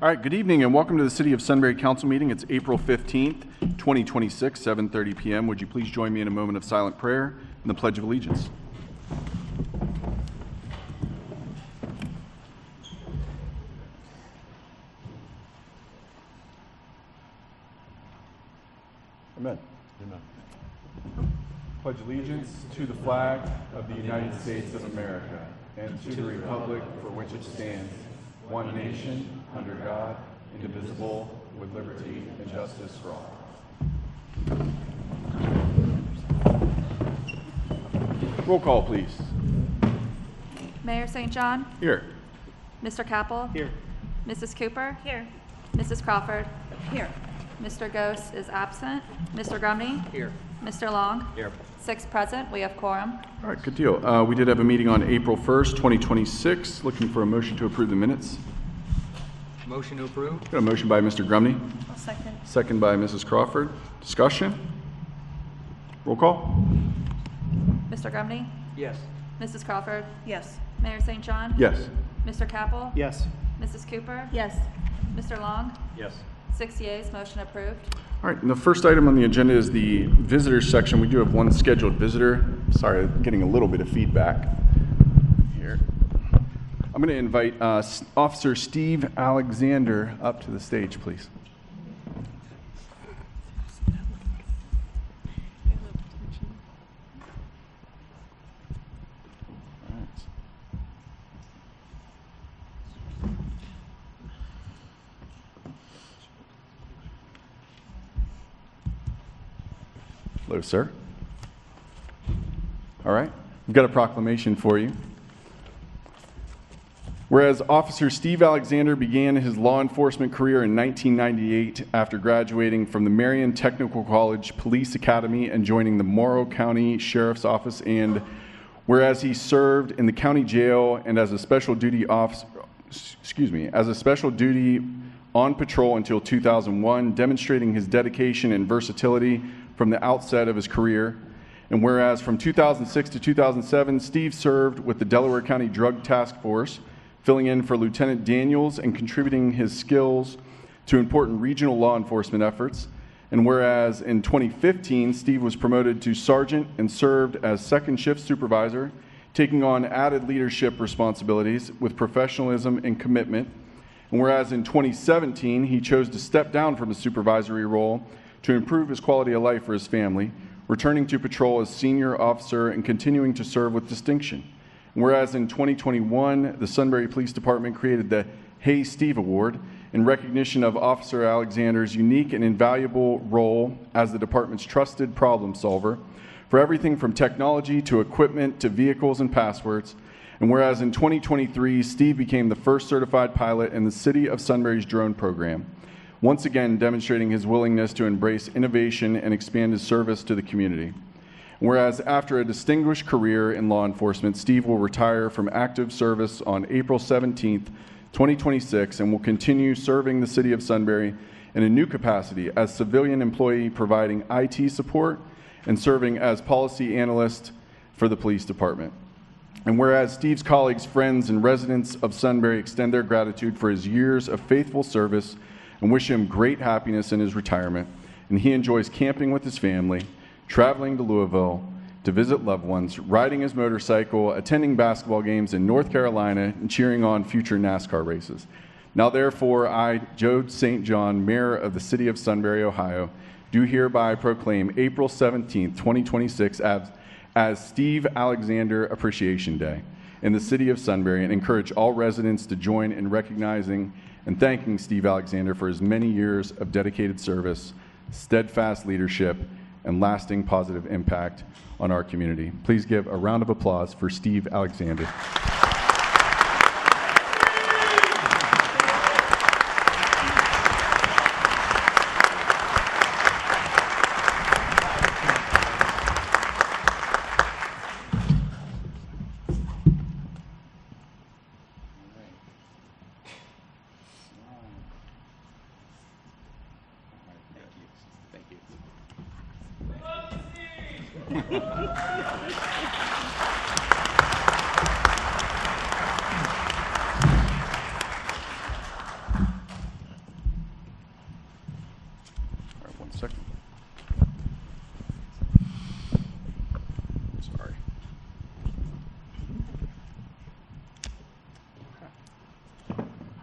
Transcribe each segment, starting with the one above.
All right, good evening and welcome to the City of Sunbury Council meeting. It's April 15th, 2026, 7:30 p.m. Would you please join me in a moment of silent prayer and the Pledge of Allegiance? Amen. Amen. Pledge allegiance to the flag of the United States of America and to the republic for which it stands, one nation, under God, indivisible, with liberty and justice for all. Roll call, please. Mayor St. John? Here. Mr. Capel? Here. Mrs. Cooper? Here. Mrs. Crawford? Here. Mr. Gose is absent. Mr. Grumney? Here. Mr. Long? Here. 6 present. We have quorum. All right, good deal. We did have a meeting on April 1st, 2026. Looking for a motion to approve the minutes. Motion to approve. Got a motion by Mr. Grumney, I'll second. second by Mrs. Crawford. Discussion? Roll call. Mr. Grumney? Yes. Mrs. Crawford? Yes. Mayor St. John? Yes. Mr. Capel? Yes. Mrs. Cooper? Yes. Mr. Long? Yes. 6 yeas, motion approved. All right, and the first item on the agenda is the visitors section. We do have one scheduled visitor. Sorry, getting a little bit of feedback here. I'm going to invite Officer Steve Alexander up to the stage, please. Hello, sir. All right, we've got a proclamation for you. Whereas Officer Steve Alexander began his law enforcement career in 1998 after graduating from the Marion Technical College Police Academy and joining the Morrow County Sheriff's Office, and whereas he served in the county jail and as a special duty officer, as a special duty on patrol until 2001, demonstrating his dedication and versatility from the outset of his career. And whereas from 2006 to 2007, Steve served with the Delaware County Drug Task Force, filling in for Lieutenant Daniels and contributing his skills to important regional law enforcement efforts. And whereas in 2015, Steve was promoted to sergeant and served as second shift supervisor, taking on added leadership responsibilities with professionalism and commitment. And whereas in 2017, he chose to step down from his supervisory role to improve his quality of life for his family, returning to patrol as senior officer and continuing to serve with distinction. And whereas in 2021, the Sunbury Police Department created the Hey Steve Award in recognition of Officer Alexander's unique and invaluable role as the department's trusted problem solver for everything from technology to equipment to vehicles and passwords. And whereas in 2023, Steve became the first certified pilot in the City of Sunbury's drone program, once again demonstrating his willingness to embrace innovation and expand his service to the community. Whereas after a distinguished career in law enforcement, Steve will retire from active service on April 17th, 2026, and will continue serving the City of Sunbury in a new capacity as civilian employee providing IT support and serving as policy analyst for the police department. And whereas Steve's colleagues, friends, and residents of Sunbury extend their gratitude for his years of faithful service and wish him great happiness in his retirement, and he enjoys camping with his family, traveling to Louisville to visit loved ones, riding his motorcycle, attending basketball games in North Carolina, and cheering on future NASCAR races. Now therefore, I, Joe St. John, Mayor of the City of Sunbury, Ohio, do hereby proclaim April 17th, 2026 as Steve Alexander Appreciation Day in the City of Sunbury, and encourage all residents to join in recognizing and thanking Steve Alexander for his many years of dedicated service, steadfast leadership, and lasting positive impact on our community. Please give a round of applause for Steve Alexander.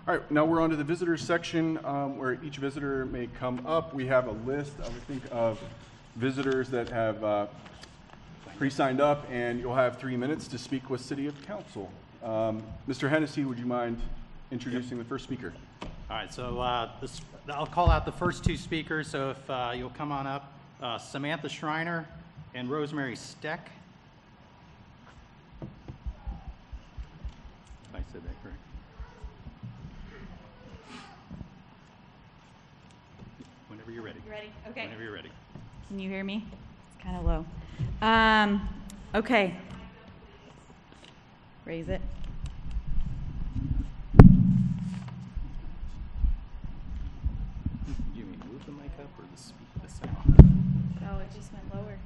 All right, now we're on to the visitors section where each visitor may come up. We have a list, I would think, of visitors that have pre-signed up, and you'll have 3 minutes to speak with City of Council. Mr. Hennessy, would you mind introducing the first speaker? All right, so I'll call out the first two speakers, so if you'll come on up, Samantha Schreiner and Rosemary Steck. If I said that correct. Whenever you're ready. You ready? Okay. Whenever you're ready. Can you hear me? It's kind of low. Okay. Raise it. You mean move the mic up or the sound? Oh, it just went lower.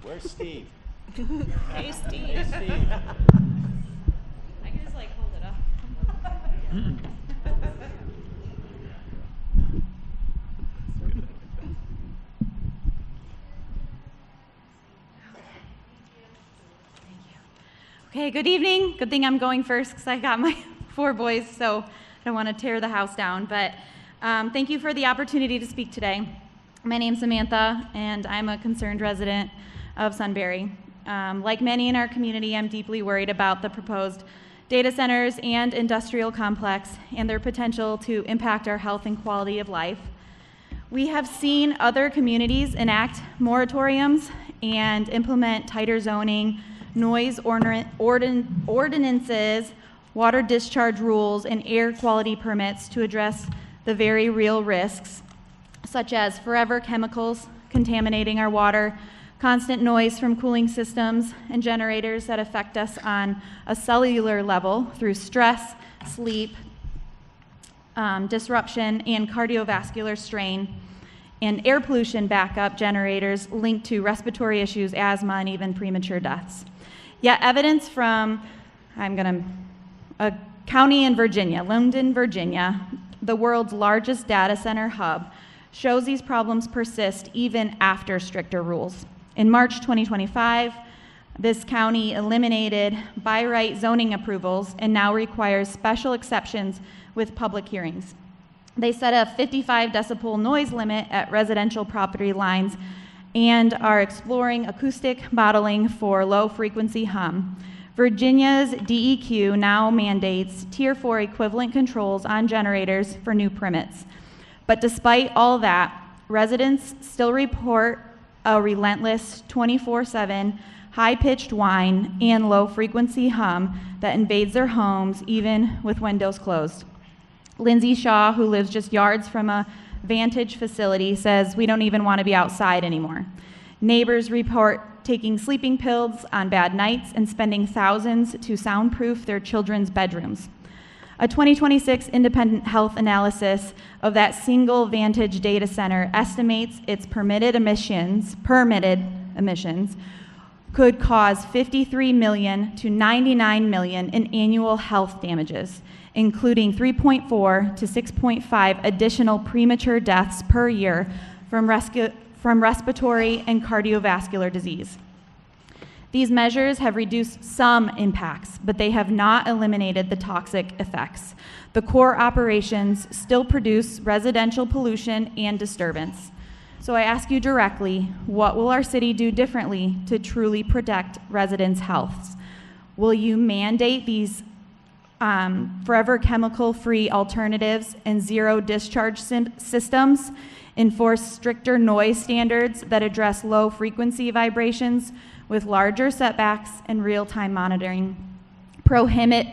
Where's Steve? Hey, Steve. Hey, Steve. I can just like hold it up. Okay, good evening. Good thing I'm going first because I got my 4 boys, so I don't want to tear the house down. But thank you for the opportunity to speak today. My name's Samantha, and I'm a concerned resident of Sunbury. Like many in our community, I'm deeply worried about the proposed data centers and industrial complex and their potential to impact our health and quality of life. We have seen other communities enact moratoriums and implement tighter zoning, noise ordinances, water discharge rules, and air quality permits to address the very real risks, such as forever chemicals contaminating our water, constant noise from cooling systems and generators that affect us on a cellular level through stress, sleep, disruption, and cardiovascular strain, and air pollution backup generators linked to respiratory issues, asthma, and even premature deaths. Yet evidence from, a county in Virginia, Linden, Virginia, the world's largest data center hub, shows these problems persist even after stricter rules. In March 2025, this county eliminated by right zoning approvals and now requires special exceptions with public hearings. They set a 55 decibel noise limit at residential property lines and are exploring acoustic modeling for low-frequency hum. Virginia's DEQ now mandates Tier 4 equivalent controls on generators for new permits. But despite all that, residents still report a relentless 24/7 high-pitched whine and low-frequency hum that invades their homes even with windows closed. Lindsay Shaw, who lives just yards from a Vantage facility, says we don't even want to be outside anymore. Neighbors report taking sleeping pills on bad nights and spending thousands to soundproof their children's bedrooms. A 2026 independent health analysis of that single Vantage data center estimates its permitted emissions could cause 53 million to 99 million in annual health damages, including 3.4 to 6.5 additional premature deaths per year from respiratory and cardiovascular disease. These measures have reduced some impacts, but they have not eliminated the toxic effects. The core operations still produce residential pollution and disturbance. So I ask you directly, what will our city do differently to truly protect residents' health? Will you mandate these forever chemical-free alternatives and zero discharge systems, enforce stricter noise standards that address low-frequency vibrations with larger setbacks and real-time monitoring, prohibit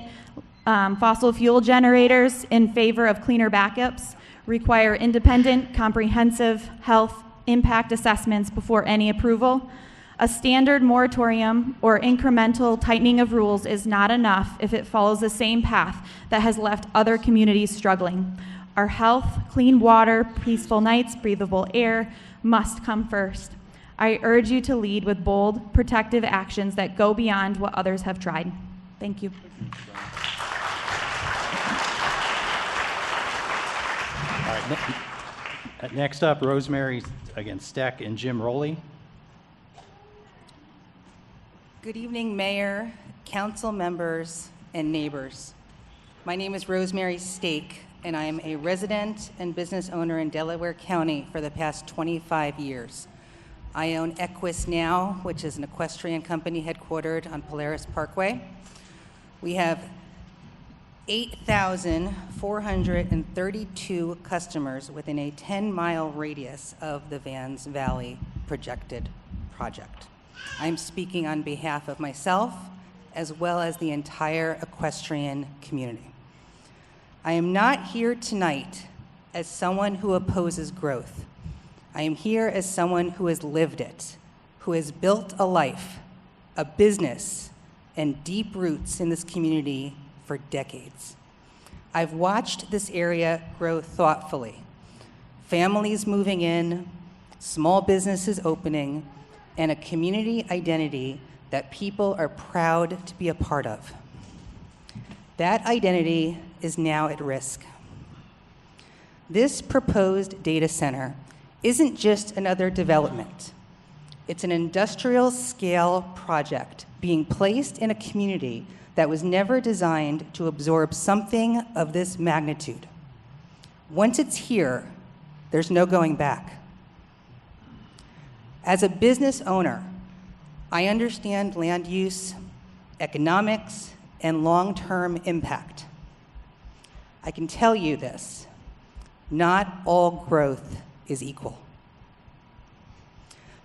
fossil fuel generators in favor of cleaner backups, require independent, comprehensive health impact assessments before any approval? A standard moratorium or incremental tightening of rules is not enough if it follows the same path that has left other communities struggling. Our health, clean water, peaceful nights, breathable air must come first. I urge you to lead with bold, protective actions that go beyond what others have tried. Thank you. All right, next up, Rosemary Steck and Jim Rowley. Good evening, Mayor, council members, and neighbors. My name is Rosemary Stake, and I am a resident and business owner in Delaware County for the past 25 years. I own Equus Now, which is an equestrian company headquartered on Polaris Parkway. We have 8,432 customers within a 10-mile radius of the Vans Valley projected project. I'm speaking on behalf of myself as well as the entire equestrian community. I am not here tonight as someone who opposes growth. I am here as someone who has lived it, who has built a life, a business, and deep roots in this community for decades. I've watched this area grow thoughtfully. Families moving in, small businesses opening, and a community identity that people are proud to be a part of. That identity is now at risk. This proposed data center isn't just another development. It's an industrial-scale project being placed in a community that was never designed to absorb something of this magnitude. Once it's here, there's no going back. As a business owner, I understand land use, economics, and long-term impact. I can tell you this, not all growth is equal.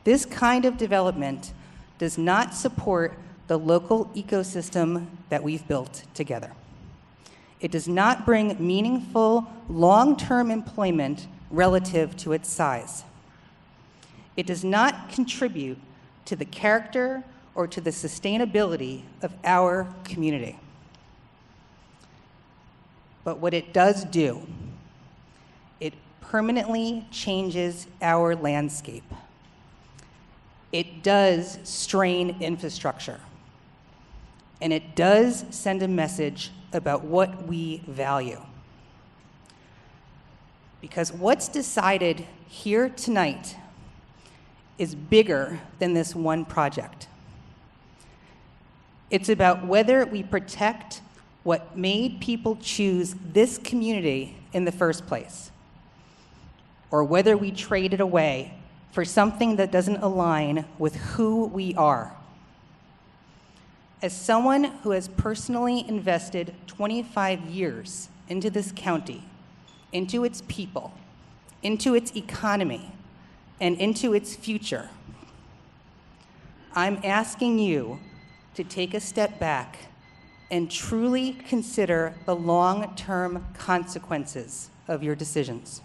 This kind of development does not support the local ecosystem that we've built together. It does not bring meaningful long-term employment relative to its size. It does not contribute to the character or to the sustainability of our community. But what it does do, it permanently changes our landscape. It does strain infrastructure. And it does send a message about what we value. Because what's decided here tonight is bigger than this one project. It's about whether we protect what made people choose this community in the first place, or whether we trade it away for something that doesn't align with who we are. As someone who has personally invested 25 years into this county, into its people, into its economy, and into its future, I'm asking you to take a step back and truly consider the long-term consequences of your decisions.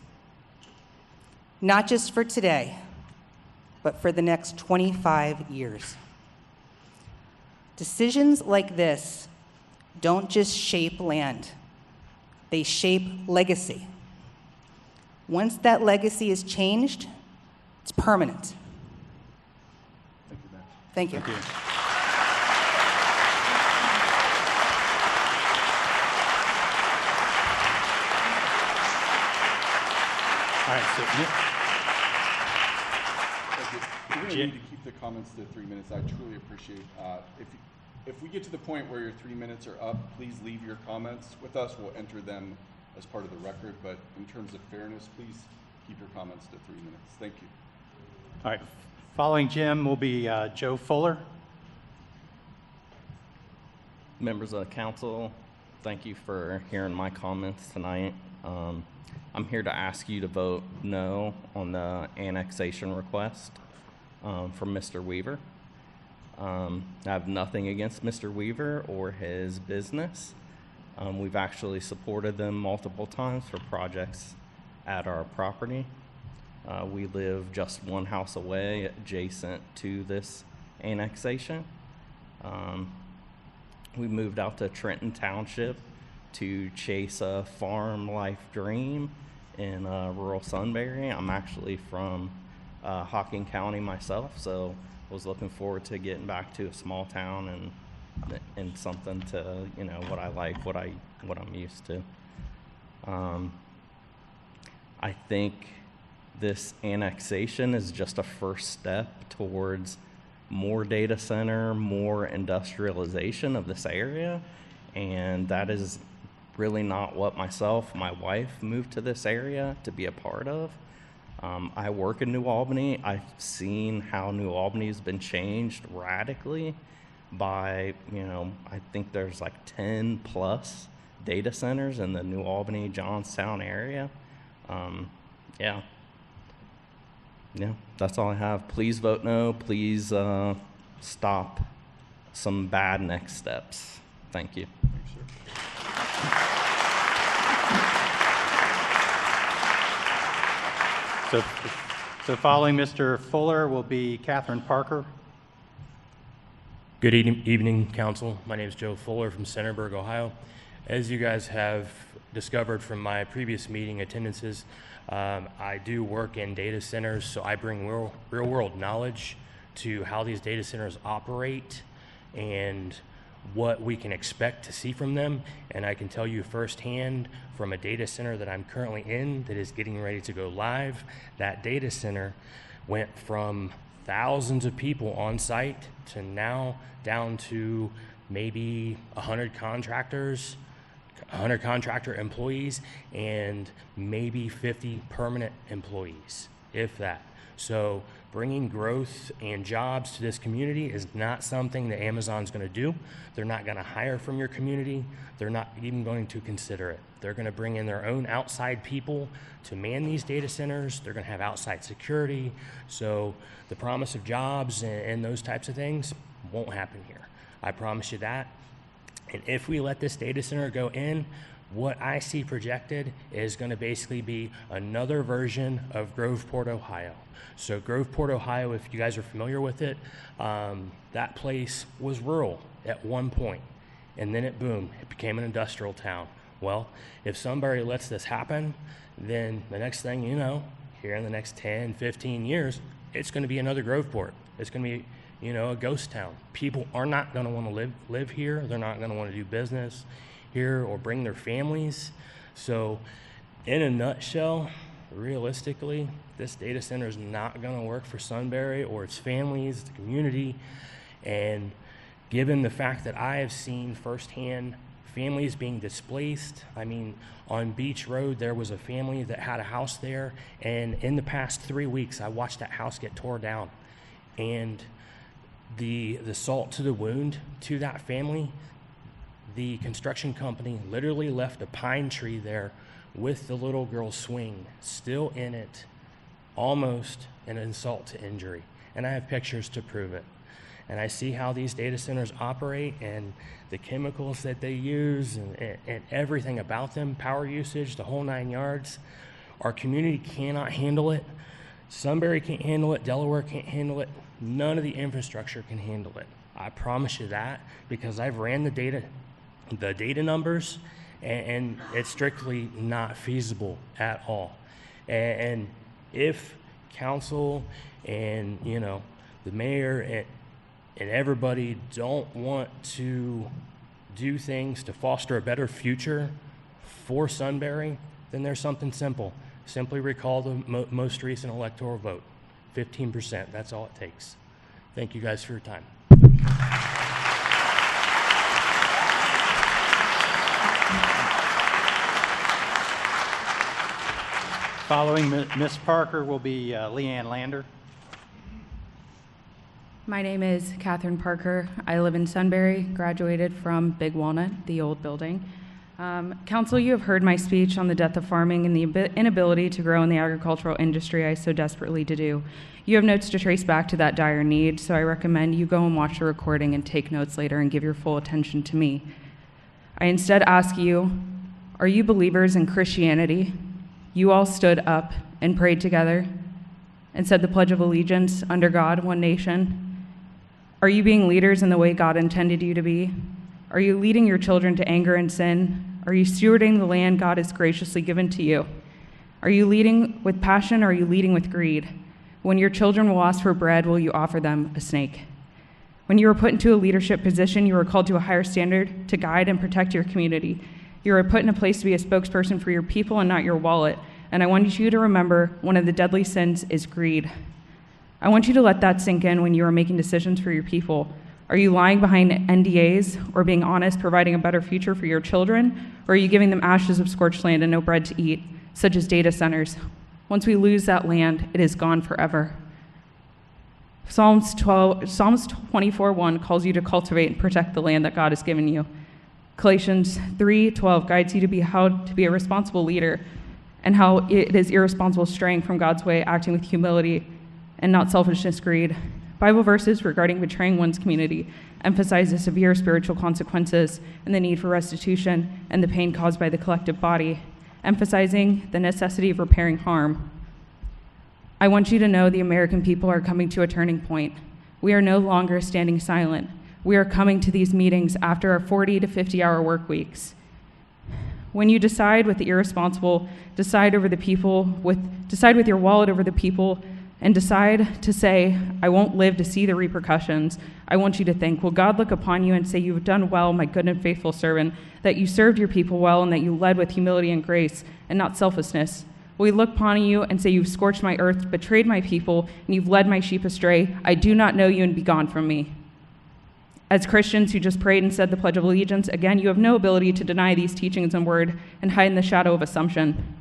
Not just for today, but for the next 25 years. Decisions like this don't just shape land, they shape legacy. Once that legacy is changed, it's permanent. Thank you. Thank you. All right, so We're going to need to keep the comments to 3 minutes. I truly appreciate if we get to the point where your 3 minutes are up, please leave your comments with us. We'll enter them as part of the record. But in terms of fairness, please keep your comments to 3 minutes. Thank you. all right, following Jim will be Joe Fuller. Members of the council, thank you for hearing my comments tonight. I'm here to ask you to vote no on the annexation request from Mr. Weaver. I have nothing against Mr. Weaver or his business. We've actually supported them multiple times for projects at our property. We live just one house away adjacent to this annexation. We moved out to Trenton Township to chase a farm life dream in rural Sunbury. I'm actually from Hocking County myself, so was looking forward to getting back to a small town and something to, you know, what I like, what I'm used to. I think this annexation is just a first step towards more data center, more industrialization of this area, and that is really not what my wife moved to this area to be a part of. I work in New Albany. I've seen how New Albany has been changed radically by, I think there's like 10 plus data centers in the New Albany, Johnstown area. Yeah, that's all I have. Please vote no. Please stop some bad next steps. Thank you. So following Mr. Fuller will be Catherine Parker. Good evening, Council. My name is Joe Fuller from Sunbury, Ohio. As you guys have discovered from my previous meeting attendances, I do work in data centers, so I bring real-world knowledge to how these data centers operate and what we can expect to see from them. And I can tell you firsthand from a data center that I'm currently in that is getting ready to go live, that data center went from thousands of people on site to now down to maybe 100 contractors, 100 contractor employees, and maybe 50 permanent employees, if that. So bringing growth and jobs to this community is not something that Amazon's going to do. They're not going to hire from your community. They're not even going to consider it. They're going to bring in their own outside people to man these data centers. They're going to have outside security. So the promise of jobs and those types of things won't happen here. I promise you that. And if we let this data center go in, what I see projected is going to basically be another version of Groveport, Ohio. So Groveport, Ohio, if you guys are familiar with it, that place was rural at one point, and then it boomed. It became an industrial town. Well, if Sunbury lets this happen, then the next thing you know, here in the next 10, 15 years, it's going to be another Groveport. It's going to be, a ghost town. People are not going to want to live here. They're not going to want to do business here or bring their families. So in a nutshell, realistically, this data center is not going to work for Sunbury or its families, the community. And given the fact that I have seen firsthand families being displaced, I mean, on Beach Road, there was a family that had a house there, and in the past 3 weeks, I watched that house get tore down. And the salt to the wound to that family, the construction company literally left a pine tree there with the little girl's swing still in it, almost an insult to injury. And I have pictures to prove it. And I see how these data centers operate and the chemicals that they use and everything about them, power usage, the whole 9 yards. Our community cannot handle it. Sunbury can't handle it. Delaware can't handle it. None of the infrastructure can handle it. I promise you that, because I've ran the data numbers, and it's strictly not feasible at all. And if council and the mayor and everybody don't want to do things to foster a better future for Sunbury, then there's something simple. Simply recall the most recent electoral vote. 15%, that's all it takes. Thank you guys for your time. Following Ms. Parker will be Leanne Lander. My name is Catherine Parker. I live in Sunbury, graduated from Big Walnut, the old building. Council, you have heard my speech on the death of farming and the inability to grow in the agricultural industry I so desperately to do. You have notes to trace back to that dire need, so I recommend you go and watch the recording and take notes later and give your full attention to me. I instead ask you, are you believers in Christianity? You all stood up and prayed together and said the Pledge of Allegiance under God, one nation. Are you being leaders in the way God intended you to be? Are you leading your children to anger and sin? Are you stewarding the land God has graciously given to you? Are you leading with passion or are you leading with greed? When your children will ask for bread, will you offer them a snake? When you are put into a leadership position, you are called to a higher standard to guide and protect your community. You are put in a place to be a spokesperson for your people and not your wallet. And I want you to remember one of the deadly sins is greed. I want you to let that sink in when you are making decisions for your people. Are you lying behind NDAs or being honest, providing a better future for your children? Or are you giving them ashes of scorched land and no bread to eat, such as data centers? Once we lose that land, it is gone forever. Psalms 24:1 calls you to cultivate and protect the land that God has given you. Galatians 3:12 guides you to be how to be a responsible leader and how it is irresponsible straying from God's way, acting with humility and not selfishness, greed. Bible verses regarding betraying one's community emphasize the severe spiritual consequences and the need for restitution and the pain caused by the collective body, emphasizing the necessity of repairing harm. I want you to know the American people are coming to a turning point. We are no longer standing silent. We are coming to these meetings after our 40 to 50-hour work weeks. When you decide with the irresponsible, decide with your wallet over the people, and decide to say, I won't live to see the repercussions, I want you to think, will God look upon you and say, you have done well, my good and faithful servant, that you served your people well and that you led with humility and grace and not selfishness? Will he look upon you and say, you've scorched my earth, betrayed my people, and you've led my sheep astray? I do not know you, and be gone from me. As Christians who just prayed and said the Pledge of Allegiance, again, you have no ability to deny these teachings and word and hide in the shadow of assumption.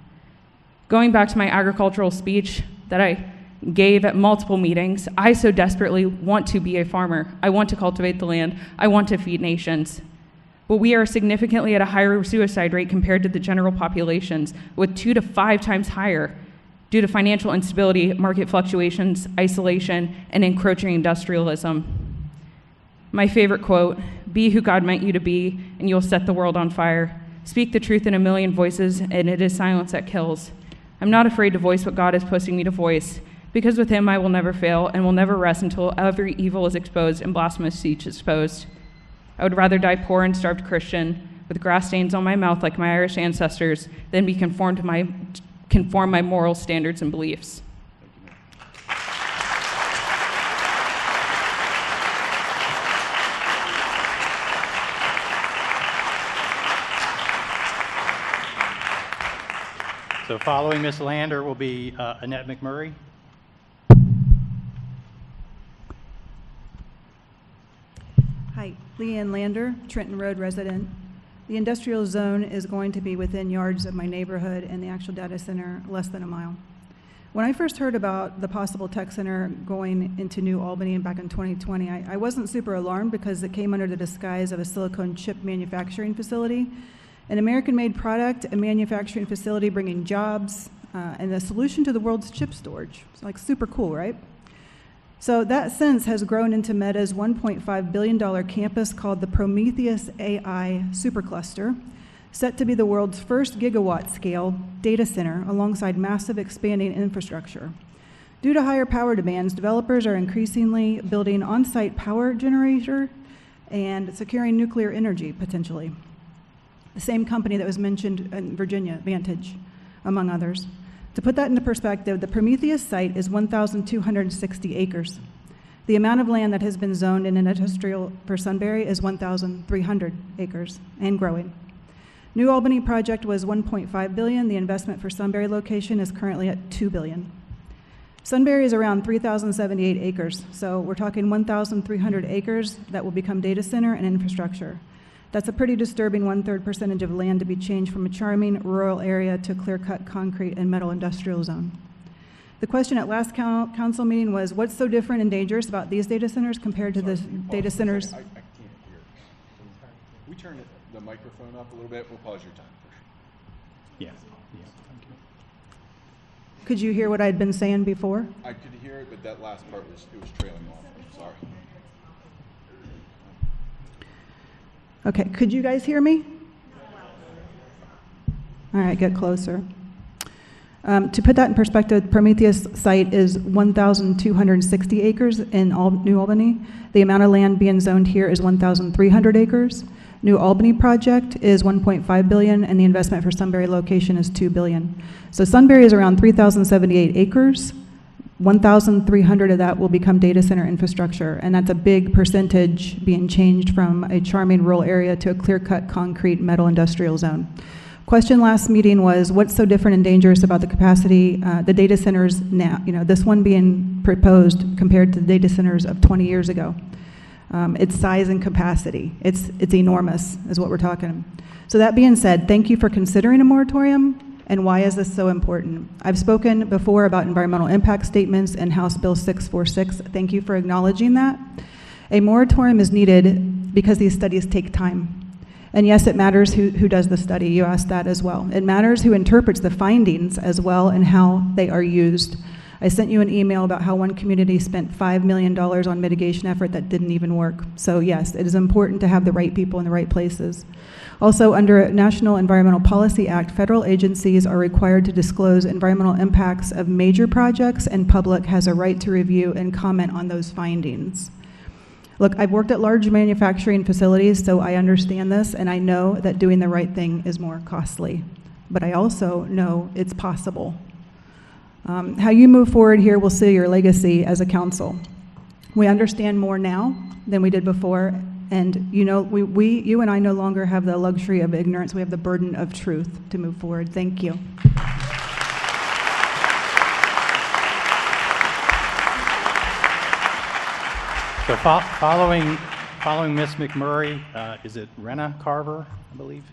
Going back to my agricultural speech that I gave at multiple meetings, I so desperately want to be a farmer. I want to cultivate the land. I want to feed nations. But we are significantly at a higher suicide rate compared to the general populations, with 2 to 5 times higher due to financial instability, market fluctuations, isolation, and encroaching industrialism. My favorite quote, be who God meant you to be, and you'll set the world on fire. Speak the truth in a million voices, and it is silence that kills. I'm not afraid to voice what God is pushing me to voice, because with him I will never fail and will never rest until every evil is exposed and blasphemous speech exposed. I would rather die poor and starved Christian, with grass stains on my mouth like my Irish ancestors, than be conform my moral standards and beliefs. So following Ms. Lander will be Annette McMurray. Hi, Leanne Lander, Trenton Road resident. The industrial zone is going to be within yards of my neighborhood and the actual data center less than a mile. When I first heard about the possible tech center going into New Albany back in 2020, I wasn't super alarmed because it came under the disguise of a silicone chip manufacturing facility, an American-made product, a manufacturing facility bringing jobs, and a solution to the world's chip storage. It's like super cool, right? So that since has grown into Meta's $1.5 billion campus called the Prometheus AI Supercluster, set to be the world's first gigawatt-scale data center alongside massive expanding infrastructure. Due to higher power demands, developers are increasingly building on-site power generator and securing nuclear energy, potentially. The same company that was mentioned in Virginia, Vantage, among others. To put that into perspective, the Prometheus site is 1,260 acres. The amount of land that has been zoned in an industrial for Sunbury is 1,300 acres and growing. New Albany project was $1.5 billion. The investment for Sunbury location is currently at $2 billion. Sunbury is around 3,078 acres, so we're talking 1,300 acres that will become data center and infrastructure. That's a pretty disturbing 1/3 percentage of land to be changed from a charming rural area to a clear-cut concrete and metal industrial zone. The question at last council meeting was, what's so different and dangerous about these data centers compared to the data centers? I can't hear. We turn the microphone up a little bit. We'll pause your time. Yeah. Could you hear what I'd been saying before? I could hear it, but that last part was trailing off. I'm sorry. Okay, could you guys hear me? All right, get closer. To put that in perspective, the Prometheus site is 1,260 acres in New Albany. The amount of land being zoned here is 1,300 acres. New Albany project is $1.5 billion, and the investment for Sunbury location is $2 billion. So Sunbury is around 3,078 acres. 1,300 of that will become data center infrastructure, and that's a big percentage being changed from a charming rural area to a clear-cut concrete metal industrial zone. Of question last meeting was, what's so different and dangerous about the capacity, the data centers now, this one being proposed compared to the data centers of 20 years ago? Its size and capacity. It's enormous, is what we're talking. So that being said, thank you for considering a moratorium. And why is this so important? I've spoken before about environmental impact statements and House Bill 646. Thank you for acknowledging that. A moratorium is needed because these studies take time. And yes, it matters who does the study. You asked that as well. It matters who interprets the findings as well and how they are used. I sent you an email about how one community spent $5 million on mitigation effort that didn't even work. So yes, it is important to have the right people in the right places. Also, under National Environmental Policy Act, federal agencies are required to disclose environmental impacts of major projects, and public has a right to review and comment on those findings. Look, I've worked at large manufacturing facilities, so I understand this, and I know that doing the right thing is more costly. But I also know it's possible. How you move forward here will see your legacy as a council. We understand more now than we did before, and you and I no longer have the luxury of ignorance. We have the burden of truth to move forward. Thank you. So following Ms. McMurray, is it Rena Carver, I believe?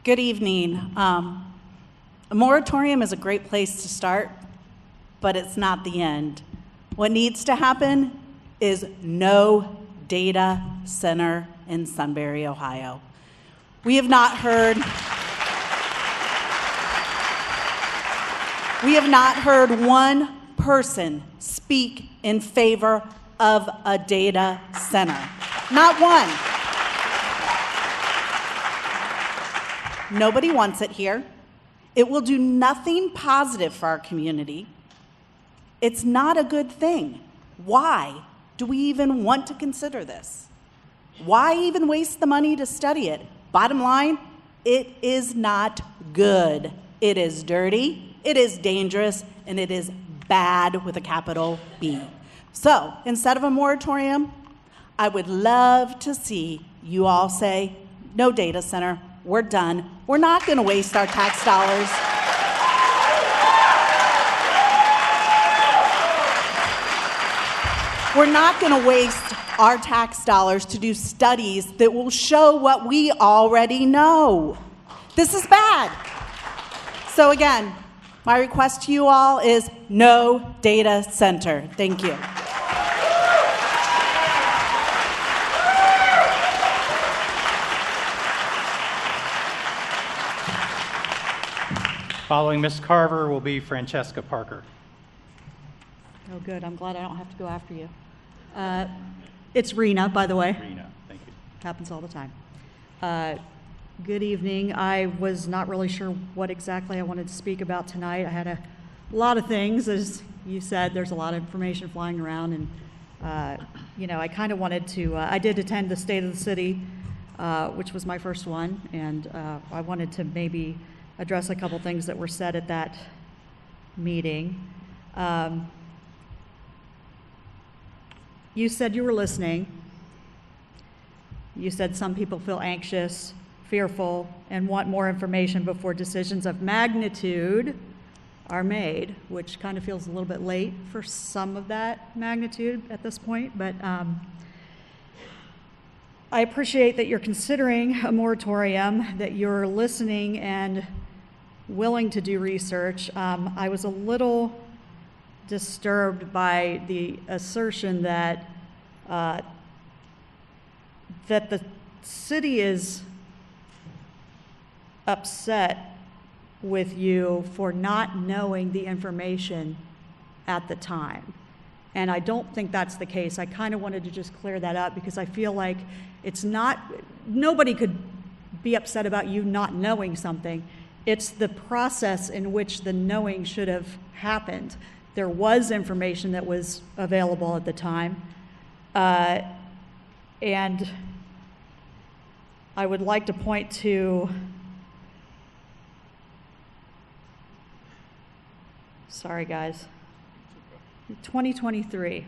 Good evening. A moratorium is a great place to start, but it's not the end. What needs to happen is no data center in Sunbury, Ohio. We have not heard one person speak in favor of a data center. Not one. Nobody wants it here. It will do nothing positive for our community. It's not a good thing. Why do we even want to consider this? Why even waste the money to study it? Bottom line, it is not good. It is dirty, it is dangerous, and it is bad with a capital B. So instead of a moratorium, I would love to see you all say, no data center, we're done. We're not going to waste our tax dollars. We're not going to waste our tax dollars to do studies that will show what we already know. This is bad. So again, my request to you all is no data center. Thank you. Following Ms. Carver will be Francesca Parker. Oh, good. I'm glad I don't have to go after you. It's Rena, by the way. Rena, thank you. Happens all the time. Good evening. I was not really sure what exactly I wanted to speak about tonight. I had a lot of things. As you said, there's a lot of information flying around, and I kind of wanted to, I did attend the State of the City, which was my first one, and I wanted to maybe address a couple things that were said at that meeting. You said you were listening. You said some people feel anxious, fearful, and want more information before decisions of magnitude are made, which kind of feels a little bit late for some of that magnitude at this point, but I appreciate that you're considering a moratorium, that you're listening and willing to do research. I was a little disturbed by the assertion that that the city is upset with you for not knowing the information at the time. And I don't think that's the case. I kind of wanted to just clear that up because I feel like it's not, nobody could be upset about you not knowing something. It's the process in which the knowing should have happened. There was information that was available at the time. And I would like to point to, sorry guys, 2023,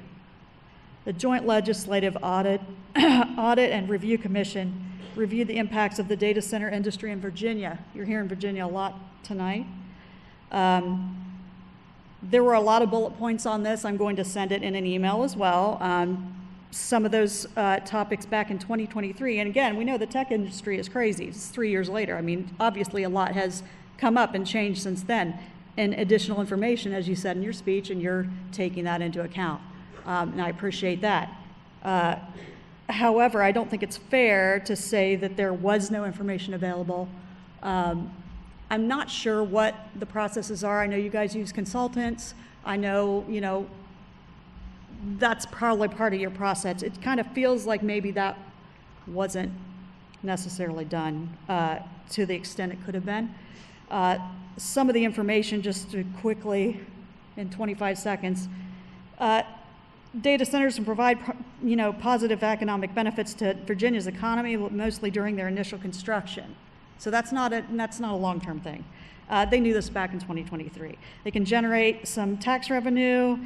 the Joint Legislative Audit and Review Commission reviewed the impacts of the data center industry in Virginia. You're hearing Virginia a lot tonight. There were a lot of bullet points on this. I'm going to send it in an email as well. Some of those topics back in 2023. And again, we know the tech industry is crazy. It's 3 years later. I mean, obviously a lot has come up and changed since then. And additional information, as you said in your speech, and you're taking that into account. And I appreciate that. However, I don't think it's fair to say that there was no information available. I'm not sure what the processes are. I know you guys use consultants. I know, that's probably part of your process. It kind of feels like maybe that wasn't necessarily done to the extent it could have been. Some of the information, just to quickly, in 25 seconds, data centers can provide, positive economic benefits to Virginia's economy, mostly during their initial construction. So that's not a long-term thing. They knew this back in 2023. They can generate some tax revenue.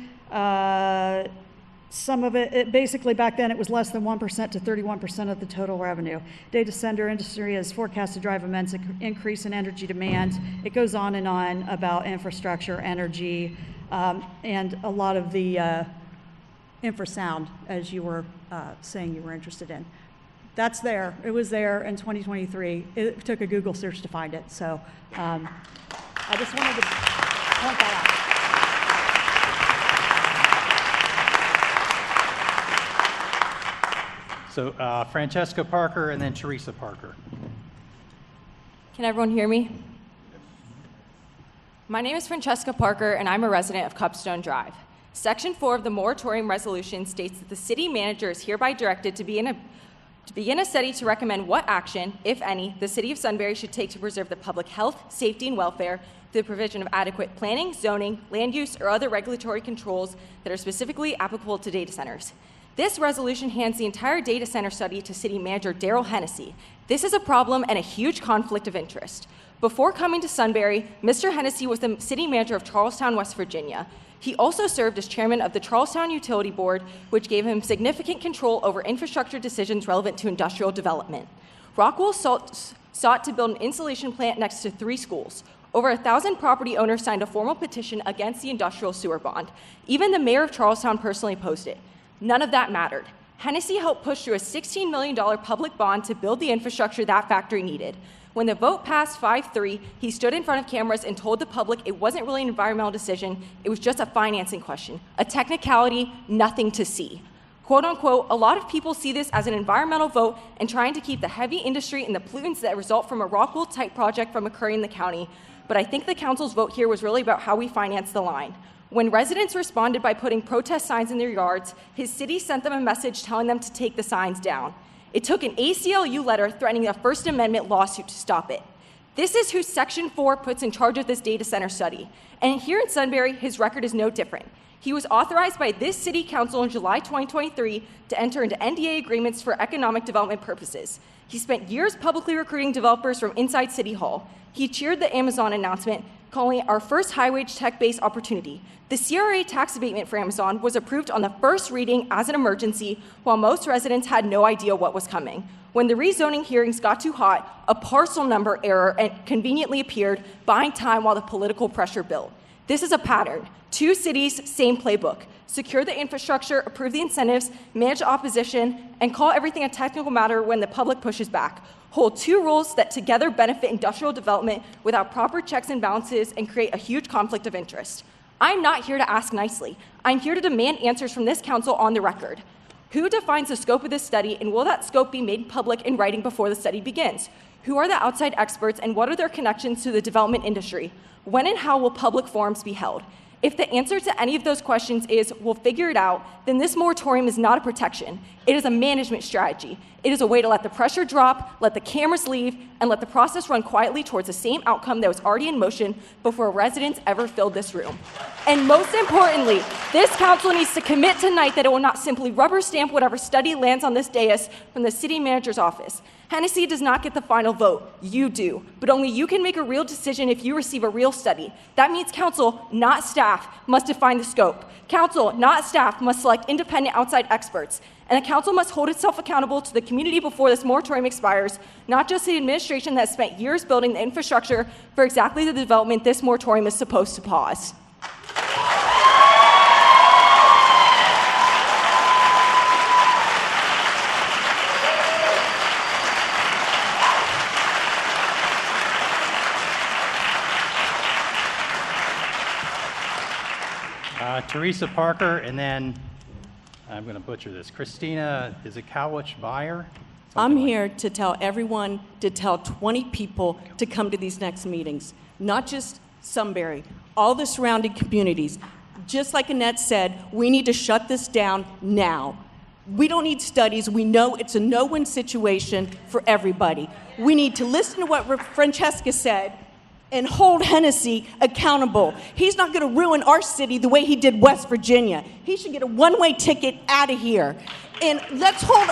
Some of it, basically back then it was less than 1% to 31% of the total revenue. Data center industry is forecast to drive immense increase in energy demand. It goes on and on about infrastructure, energy, and a lot of the infrasound, as you were saying you were interested in. That's there. It was there in 2023. It took a Google search to find it. So I just wanted to point that out. So Francesca Parker and then Teresa Parker. Can everyone hear me? My name is Francesca Parker, and I'm a resident of Cupstone Drive. Section 4 of the moratorium resolution states that the city manager is hereby directed to begin a study to recommend what action, if any, the city of Sunbury should take to preserve the public health, safety, and welfare through the provision of adequate planning, zoning, land use, or other regulatory controls that are specifically applicable to data centers. This resolution hands the entire data center study to City Manager Daryl Hennessy. This is a problem and a huge conflict of interest. Before coming to Sunbury, Mr. Hennessy was the city manager of Charlestown, West Virginia. He also served as chairman of the Charlestown Utility Board, which gave him significant control over infrastructure decisions relevant to industrial development. Rockwell sought to build an insulation plant next to 3 schools. Over 1,000 property owners signed a formal petition against the industrial sewer bond. Even the mayor of Charlestown personally opposed it. None of that mattered. Hennessy helped push through a $16 million public bond to build the infrastructure that factory needed. When the vote passed 5-3, he stood in front of cameras and told the public it wasn't really an environmental decision, it was just a financing question, a technicality, nothing to see. Quote unquote, a lot of people see this as an environmental vote and trying to keep the heavy industry and the pollutants that result from a Rockwell-type project from occurring in the county, but I think the council's vote here was really about how we finance the line. When residents responded by putting protest signs in their yards, his city sent them a message telling them to take the signs down. It took an ACLU letter threatening a First Amendment lawsuit to stop it. This is who Section 4 puts in charge of this data center study. And here in Sunbury, his record is no different. He was authorized by this city council in July 2023 to enter into NDA agreements for economic development purposes. He spent years publicly recruiting developers from inside City Hall. He cheered the Amazon announcement, calling it our first high-wage tech-based opportunity. The CRA tax abatement for Amazon was approved on the first reading as an emergency, while most residents had no idea what was coming. When the rezoning hearings got too hot, a parcel number error conveniently appeared, buying time while the political pressure built. This is a pattern. 2 cities, same playbook. Secure the infrastructure, approve the incentives, manage opposition, and call everything a technical matter when the public pushes back. Hold 2 rules that together benefit industrial development without proper checks and balances and create a huge conflict of interest. I'm not here to ask nicely. I'm here to demand answers from this council on the record. Who defines the scope of this study, and will that scope be made public in writing before the study begins? Who are the outside experts, and what are their connections to the development industry? When and how will public forums be held? If the answer to any of those questions is, we'll figure it out, then this moratorium is not a protection. It is a management strategy. It is a way to let the pressure drop, let the cameras leave, and let the process run quietly towards the same outcome that was already in motion before residents ever filled this room. And most importantly, this council needs to commit tonight that it will not simply rubber stamp whatever study lands on this dais from the city manager's office. Hennessy does not get the final vote. You do. But only you can make a real decision if you receive a real study. That means council, not staff, must define the scope. Council, not staff, must select independent outside experts. And the council must hold itself accountable to the community before this moratorium expires, not just the administration that spent years building the infrastructure for exactly the development this moratorium is supposed to pause. Teresa Parker, and then I'm going to butcher this. Christina, is it Cowich Buyer? I'm here to tell everyone to tell 20 people to come to these next meetings, not just Sunbury, all the surrounding communities. Just like Annette said, we need to shut this down now. We don't need studies. We know it's a no-win situation for everybody. We need to listen to what Francesca said and hold Hennessy accountable. He's not going to ruin our city the way he did West Virginia. He should get a one-way ticket out of here. And let's hold...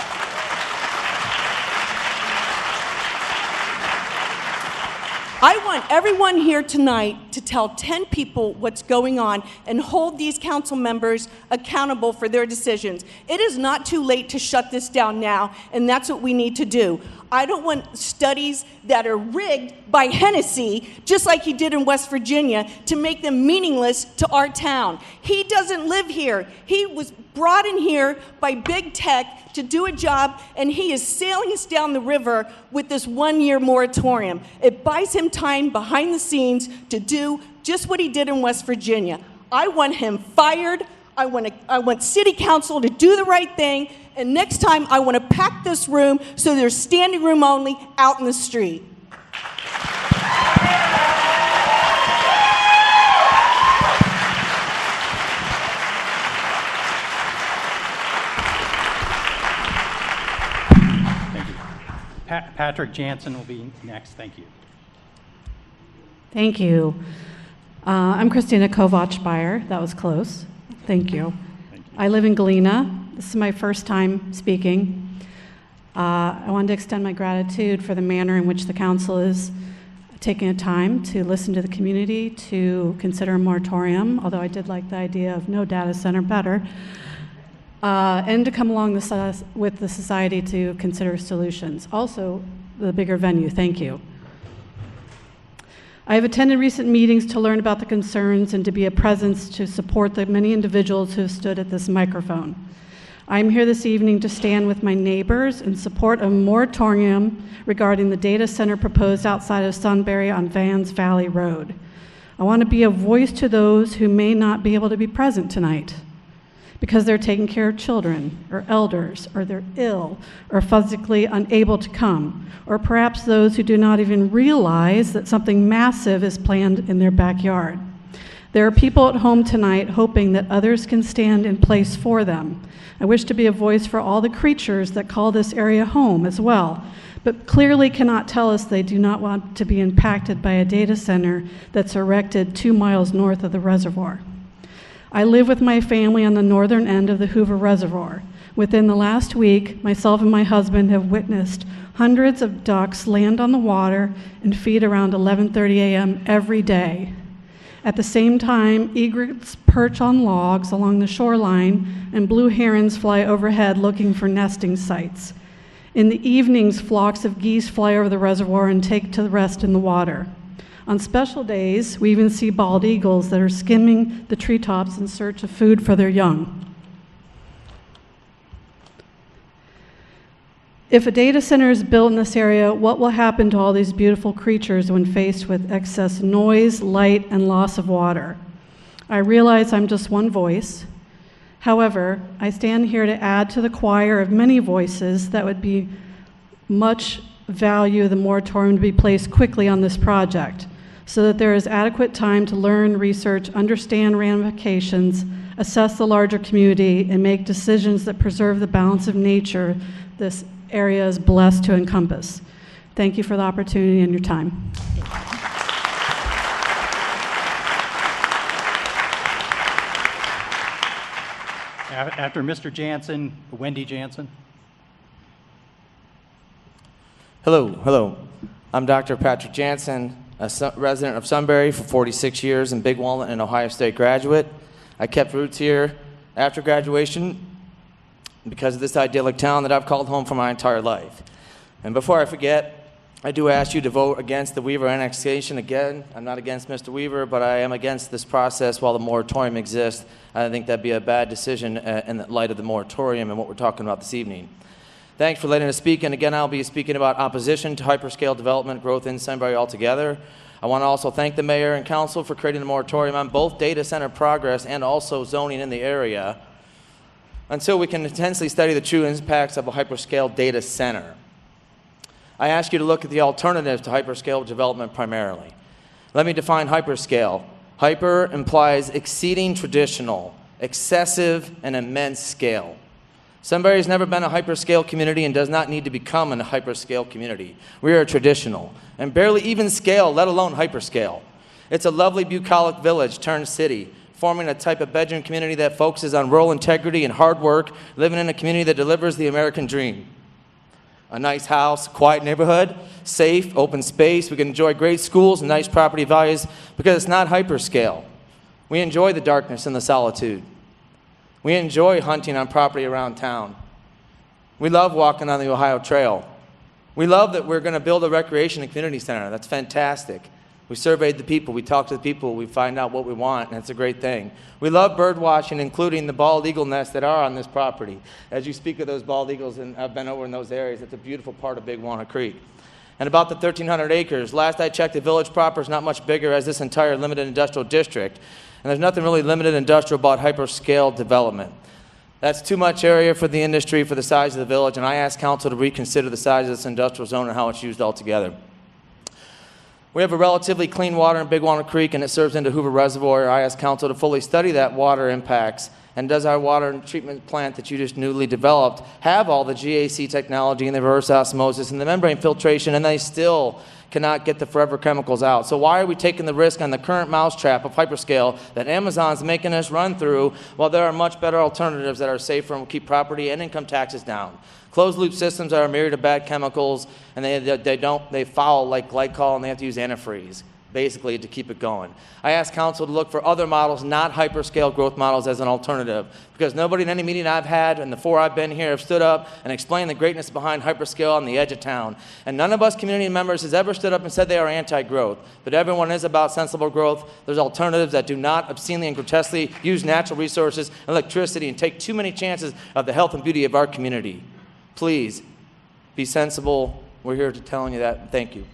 I want everyone here tonight to tell 10 people what's going on and hold these council members accountable for their decisions. It is not too late to shut this down now, and that's what we need to do. I don't want studies that are rigged by Hennessy, just like he did in West Virginia, to make them meaningless to our town. He doesn't live here. He was brought in here by big tech to do a job, and he is sailing us down the river with this one-year moratorium. It buys him time behind the scenes to do just what he did in West Virginia. I want him fired. I want city council to do the right thing, and next time I want to pack this room so there's standing room only out in the street. Thank you. Patrick Jansen will be next. Thank you. Thank you. I'm Christina Kovach-Beyer. That was close. Thank you. I live in Galena. This is my first time speaking. I wanted to extend my gratitude for the manner in which the council is taking the time to listen to the community, to consider a moratorium, although I did like the idea of no data center better, and to come along with the society to consider solutions. Also, the bigger venue. Thank you. I have attended recent meetings to learn about the concerns and to be a presence to support the many individuals who have stood at this microphone. I'm here this evening to stand with my neighbors in support of a moratorium regarding the data center proposed outside of Sunbury on Vans Valley Road. I want to be a voice to those who may not be able to be present tonight because they're taking care of children or elders, or they're ill or physically unable to come, or perhaps those who do not even realize that something massive is planned in their backyard. There are people at home tonight hoping that others can stand in place for them. I wish to be a voice for all the creatures that call this area home as well, but clearly cannot tell us they do not want to be impacted by a data center that's erected 2 miles north of the reservoir. I live with my family on the northern end of the Hoover Reservoir. Within the last week, myself and my husband have witnessed hundreds of ducks land on the water and feed around 11:30 a.m. every day. At the same time, egrets perch on logs along the shoreline, and blue herons fly overhead looking for nesting sites. In the evenings, flocks of geese fly over the reservoir and take to rest in the water. On special days, we even see bald eagles that are skimming the treetops in search of food for their young. If a data center is built in this area, what will happen to all these beautiful creatures when faced with excess noise, light, and loss of water? I realize I'm just one voice. However, I stand here to add to the choir of many voices that would be much value the moratorium to be placed quickly on this project, so that there is adequate time to learn, research, understand ramifications, assess the larger community, and make decisions that preserve the balance of nature this area is blessed to encompass. Thank you for the opportunity and your time. After Mr. Jansen, Wendy Jansen. Hello. I'm Dr. Patrick Jansen, a resident of Sunbury for 46 years and Big Walnut and Ohio State graduate. I kept roots here after graduation because of this idyllic town that I've called home for my entire life. And before I forget, I do ask you to vote against the Weaver annexation again. I'm not against Mr. Weaver, but I am against this process while the moratorium exists. I think that'd be a bad decision in the light of the moratorium and what we're talking about this evening. Thanks for letting us speak, and again, I'll be speaking about opposition to hyperscale development growth in Sunbury altogether. I want to also thank the mayor and council for creating a moratorium on both data center progress and also zoning in the area until we can intensely study the true impacts of a hyperscale data center. I ask you to look at the alternatives to hyperscale development primarily. Let me define hyperscale. Hyper implies exceeding traditional, excessive, and immense scale. Sunbury has never been a hyperscale community and does not need to become a hyperscale community. We are traditional and barely even scale, let alone hyperscale. It's a lovely bucolic village turned city, forming a type of bedroom community that focuses on rural integrity and hard work, living in a community that delivers the American dream. A nice house, quiet neighborhood, safe, open space. We can enjoy great schools and nice property values because it's not hyperscale. We enjoy the darkness and the solitude. We enjoy hunting on property around town. We love walking on the Ohio Trail. We love that we're going to build a recreation and community center. That's fantastic. We surveyed the people. We talked to the people. We find out what we want, and it's a great thing. We love bird watching, including the bald eagle nests that are on this property. As you speak of those bald eagles, and I've been over in those areas, it's a beautiful part of Big Walnut Creek. And about the 1,300 acres, last I checked, the village proper is not much bigger as this entire limited industrial district. And there's nothing really limited industrial about hyperscale development. That's too much area for the industry for the size of the village, and I ask council to reconsider the size of this industrial zone and how it's used altogether. We have a relatively clean water in Big Walnut Creek, and it serves into Hoover Reservoir. I ask council to fully study that water impacts. And does our water treatment plant that you just newly developed have all the GAC technology and the reverse osmosis and the membrane filtration, and they still cannot get the forever chemicals out? So why are we taking the risk on the current mousetrap of hyperscale that Amazon's making us run through while there are much better alternatives that are safer and will keep property and income taxes down? Closed loop systems are a myriad of bad chemicals, and they foul like glycol, and they have to use antifreeze basically to keep it going. I ask council to look for other models, not hyperscale growth models, as an alternative, because nobody in any meeting I've had and the 4 I've been here have stood up and explained the greatness behind hyperscale on the edge of town. And none of us community members has ever stood up and said they are anti-growth, but everyone is about sensible growth. There's alternatives that do not obscenely and grotesquely use natural resources, electricity, and take too many chances of the health and beauty of our community. Please, be sensible. We're here to telling you that. Thank you.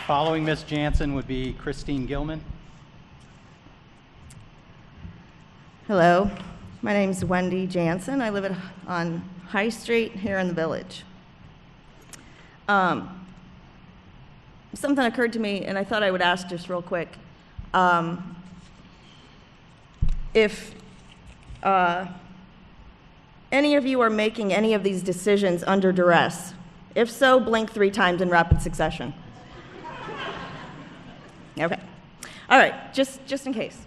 Following Ms. Jansen would be Christine Gilman. Hello, my name is Wendy Jansen. I live on High Street here in the village. Something occurred to me, and I thought I would ask just real quick. If any of you are making any of these decisions under duress, if so, blink 3 times in rapid succession. Okay. All right, just in case.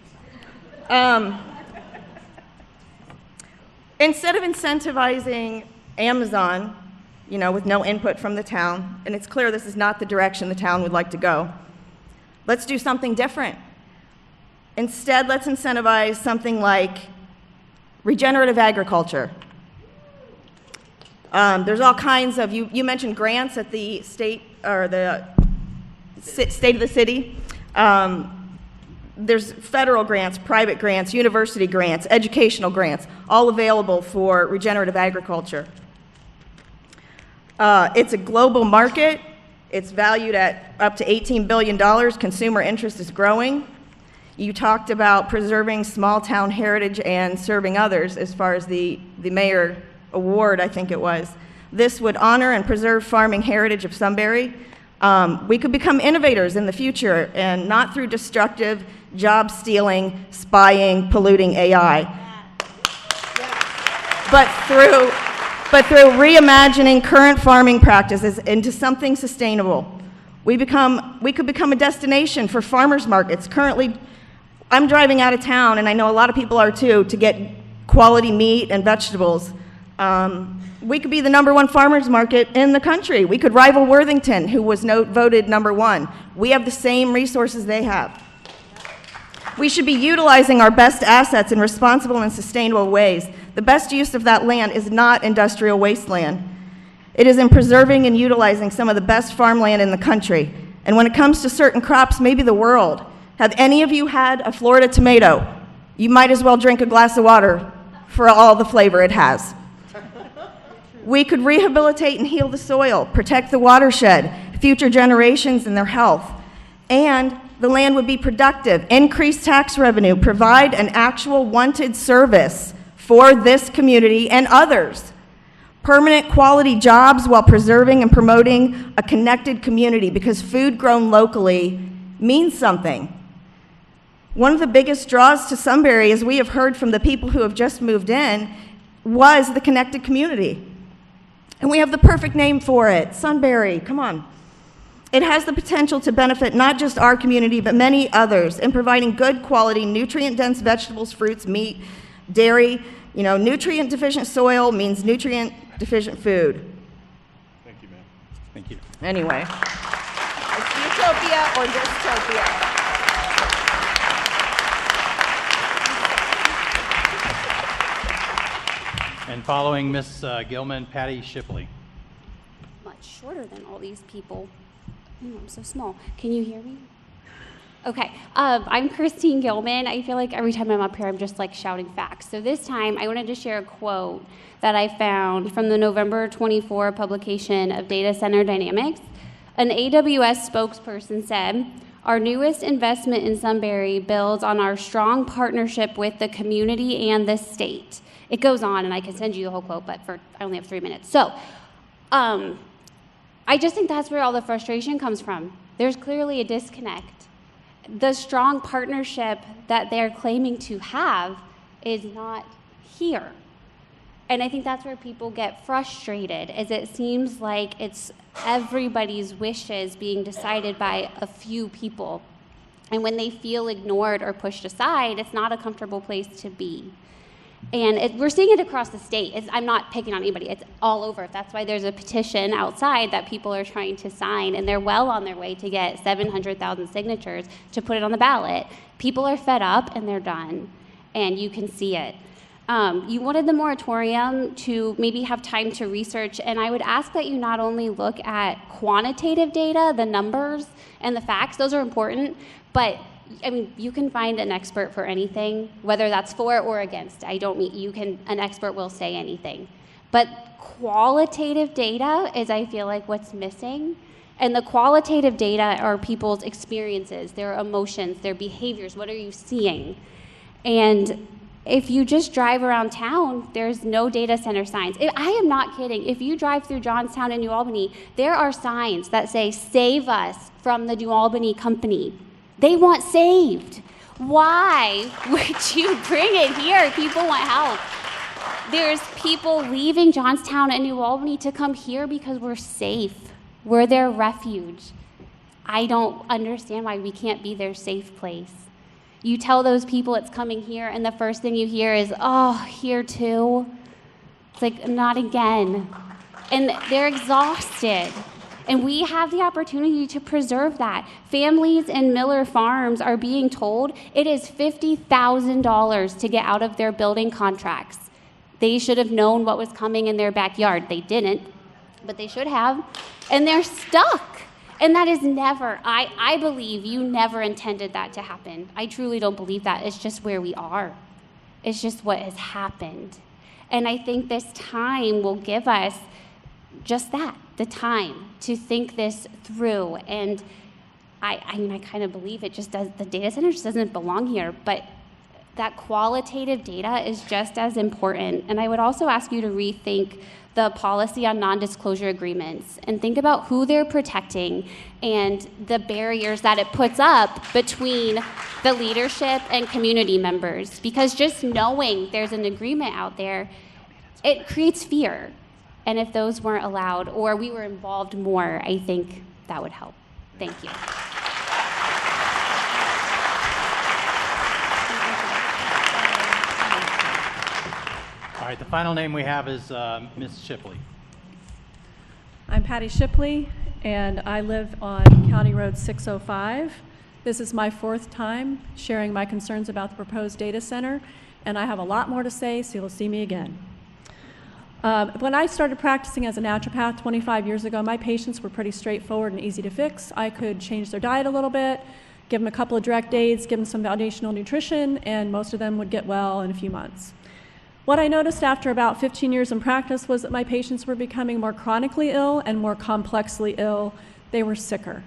Instead of incentivizing Amazon, with no input from the town, and it's clear this is not the direction the town would like to go, let's do something different. Instead, let's incentivize something like regenerative agriculture. There's all kinds of, you mentioned grants at the state, or the state of the city. There's federal grants, private grants, university grants, educational grants, all available for regenerative agriculture. It's a global market. It's valued at up to $18 billion. Consumer interest is growing. You talked about preserving small town heritage and serving others as far as the mayor award, I think it was. This would honor and preserve farming heritage of Sunbury. We could become innovators in the future, and not through destructive, job-stealing, spying, polluting AI, but through reimagining current farming practices into something sustainable. We could become a destination for farmers markets. Currently, I'm driving out of town, and I know a lot of people are too, to get quality meat and vegetables. We could be the #1 farmers market in the country. We could rival Worthington, who was voted #1. We have the same resources they have. We should be utilizing our best assets in responsible and sustainable ways. The best use of that land is not industrial wasteland. It is in preserving and utilizing some of the best farmland in the country. And when it comes to certain crops, maybe the world. Have any of you had a Florida tomato? You might as well drink a glass of water for all the flavor it has. We could rehabilitate and heal the soil, protect the watershed, future generations and their health. And the land would be productive, increase tax revenue, provide an actual wanted service for this community and others. Permanent quality jobs while preserving and promoting a connected community, because food grown locally means something. One of the biggest draws to Sunbury, as we have heard from the people who have just moved in, was the connected community. And we have the perfect name for it, Sunbury, come on. It has the potential to benefit not just our community, but many others in providing good quality, nutrient-dense vegetables, fruits, meat, dairy. You know, nutrient-deficient soil means nutrient-deficient food. Thank you, ma'am. Thank you. Anyway, it's utopia or dystopia. And following Ms. Gilman, Patty Shipley. Much shorter than all these people. Oh, I'm so small. Can you hear me? Okay, I'm Christine Gilman. I feel like every time I'm up here, I'm just like shouting facts. So this time, I wanted to share a quote that I found from the November 24 publication of Data Center Dynamics. An AWS spokesperson said, "Our newest investment in Sunbury builds on our strong partnership with the community and the state." It goes on, and I can send you the whole quote, but I only have 3 minutes. So, I just think that's where all the frustration comes from. There's clearly a disconnect. The strong partnership that they're claiming to have is not here. And I think that's where people get frustrated, is it seems like it's everybody's wishes being decided by a few people. And when they feel ignored or pushed aside, it's not a comfortable place to be. And we're seeing it across the state. I'm not picking on anybody. It's all over. That's why there's a petition outside that people are trying to sign, and they're well on their way to get 700,000 signatures to put it on the ballot. People are fed up, and they're done, and you can see it. You wanted the moratorium to maybe have time to research, and I would ask that you not only look at quantitative data, the numbers and the facts, those are important, but I mean, you can find an expert for anything, whether that's for or against. An expert will say anything. But qualitative data is, I feel like, what's missing. And the qualitative data are people's experiences, their emotions, their behaviors. What are you seeing? And if you just drive around town, there's no data center signs. I am not kidding. If you drive through Johnstown and New Albany, there are signs that say, "Save us from the New Albany company." They want saved. Why would you bring it here? People want help. There's people leaving Johnstown and New Albany to come here because we're safe. We're their refuge. I don't understand why we can't be their safe place. You tell those people it's coming here, and the first thing you hear is, "Oh, here too?" It's like, not again. And they're exhausted. And we have the opportunity to preserve that. Families in Miller Farms are being told it is $50,000 to get out of their building contracts. They should have known what was coming in their backyard. They didn't, but they should have. And they're stuck. And that is never, I believe you never intended that to happen. I truly don't believe that. It's just where we are. It's just what has happened. And I think this time will give us just that, the time to think this through. And I kind of believe it just does, the data center just doesn't belong here, but that qualitative data is just as important. And I would also ask you to rethink the policy on non-disclosure agreements and think about who they're protecting and the barriers that it puts up between the leadership and community members. Because just knowing there's an agreement out there, it creates fear. And if those weren't allowed, or we were involved more, I think that would help. Thank you. All right, the final name we have is Ms. Shipley. I'm Patty Shipley, and I live on County Road 605. This is my fourth time sharing my concerns about the proposed data center, and I have a lot more to say, so you'll see me again. When I started practicing as a naturopath 25 years ago, my patients were pretty straightforward and easy to fix. I could change their diet a little bit, give them a couple of direct aids, give them some foundational nutrition, and most of them would get well in a few months. What I noticed after about 15 years in practice was that my patients were becoming more chronically ill and more complexly ill. They were sicker.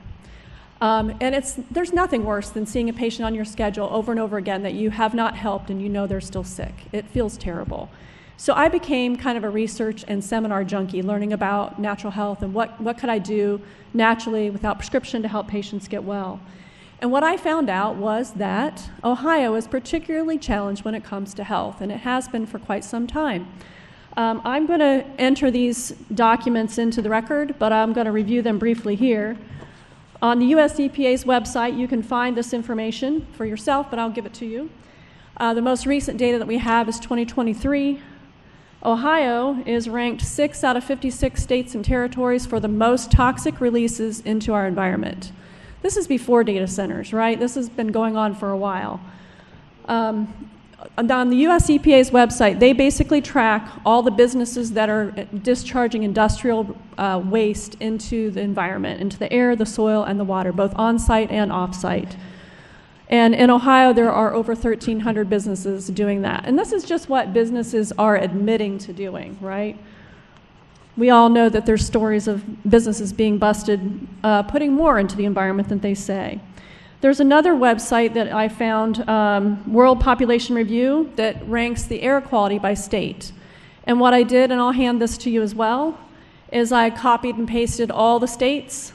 There's nothing worse than seeing a patient on your schedule over and over again that you have not helped and you know they're still sick. It feels terrible. So I became kind of a research and seminar junkie, learning about natural health and what could I do naturally without prescription to help patients get well. And what I found out was that Ohio is particularly challenged when it comes to health, and it has been for quite some time. I'm going to enter these documents into the record, but I'm going to review them briefly here. On the US EPA's website, you can find this information for yourself, but I'll give it to you. The most recent data that we have is 2023. Ohio is ranked 6 out of 56 states and territories for the most toxic releases into our environment. This is before data centers, right? This has been going on for a while. On the US EPA's website, they basically track all the businesses that are discharging industrial waste into the environment, into the air, the soil, and the water, both on-site and off-site. And in Ohio, there are over 1,300 businesses doing that. And this is just what businesses are admitting to doing, right? We all know that there's stories of businesses being busted putting more into the environment than they say. There's another website that I found, World Population Review, that ranks the air quality by state. And what I did, and I'll hand this to you as well, is I copied and pasted all the states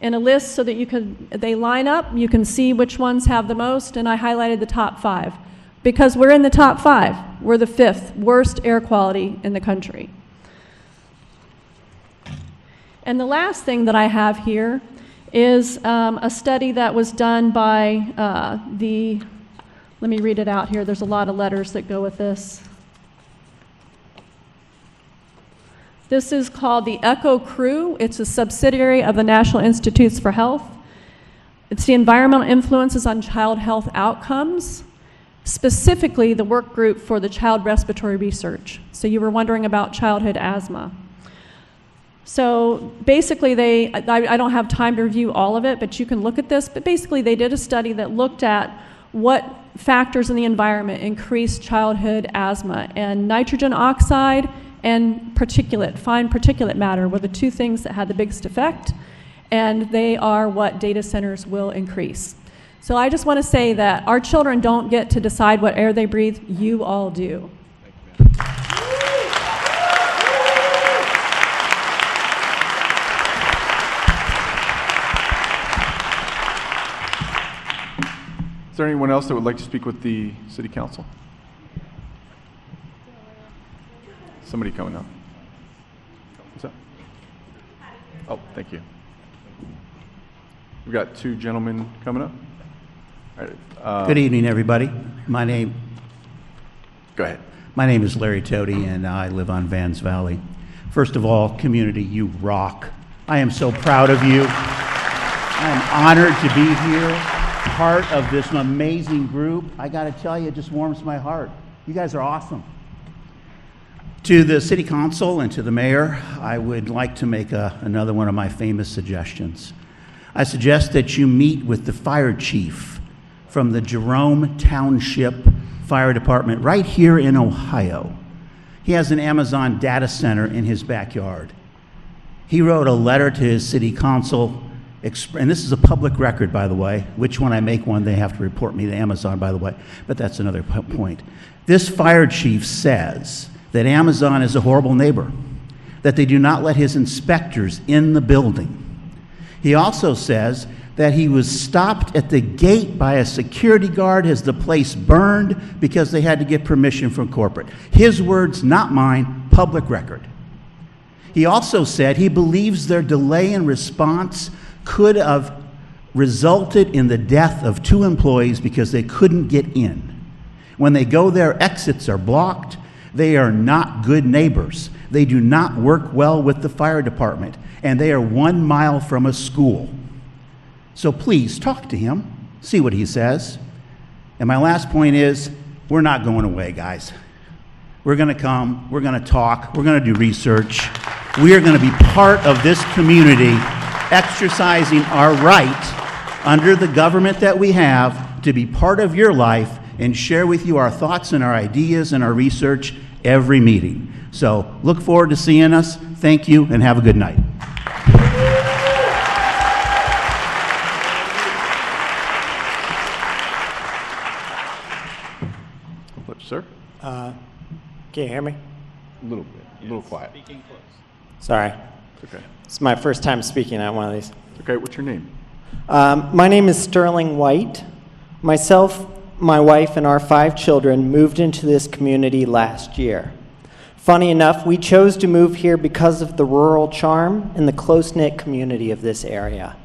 in a list so that they line up, you can see which ones have the most, and I highlighted the top 5. Because we're in the top 5. We're the 5th worst air quality in the country. And the last thing that I have here is a study that was done by let me read it out here, there's a lot of letters that go with this. This is called the ECHO Crew. It's a subsidiary of the National Institutes for Health. It's the environmental influences on child health outcomes, specifically the work group for the child respiratory research. So you were wondering about childhood asthma. So basically I don't have time to review all of it, but you can look at this. But basically they did a study that looked at what factors in the environment increase childhood asthma, and nitrogen oxide and fine particulate matter were the 2 things that had the biggest effect, and they are what data centers will increase. So I just want to say that our children don't get to decide what air they breathe, you all do. Is there anyone else that would like to speak with the City Council? Somebody coming up. What's that? Oh, thank you. We've got 2 gentlemen coming up. All right, Good evening, everybody. Go ahead. My name is Larry Tody, and I live on Vans Valley. First of all, community, you rock. I am so proud of you. I am honored to be here, part of this amazing group. I got to tell you, it just warms my heart. You guys are awesome. To the City Council and to the Mayor, I would like to make another one of my famous suggestions. I suggest that you meet with the fire chief from the Jerome Township Fire Department right here in Ohio. He has an Amazon data center in his backyard. He wrote a letter to his City Council, and this is a public record, by the way. Which when I make one, they have to report me to Amazon, by the way, but that's another point. This fire chief says that Amazon is a horrible neighbor, that they do not let his inspectors in the building. He also says that he was stopped at the gate by a security guard as the place burned because they had to get permission from corporate. His words, not mine, public record. He also said he believes their delay in response could have resulted in the death of 2 employees because they couldn't get in. When they go there, exits are blocked. They are not good neighbors. They do not work well with the fire department, and they are 1 mile from a school. So please talk to him, see what he says. And my last point is, we're not going away, guys. We're going to come, we're going to talk, we're going to do research. We are going to be part of this community, exercising our right under the government that we have to be part of your life and share with you our thoughts and our ideas and our research every meeting. So look forward to seeing us. Thank you, and have a good night. Sir? Can you hear me? A little bit, a little quiet. Speaking close. Sorry. It's okay. It's my first time speaking at one of these. Okay, what's your name? My name is Sterling White. Myself, my wife, and our 5 children moved into this community last year. Funny enough, we chose to move here because of the rural charm and the close-knit community of this area.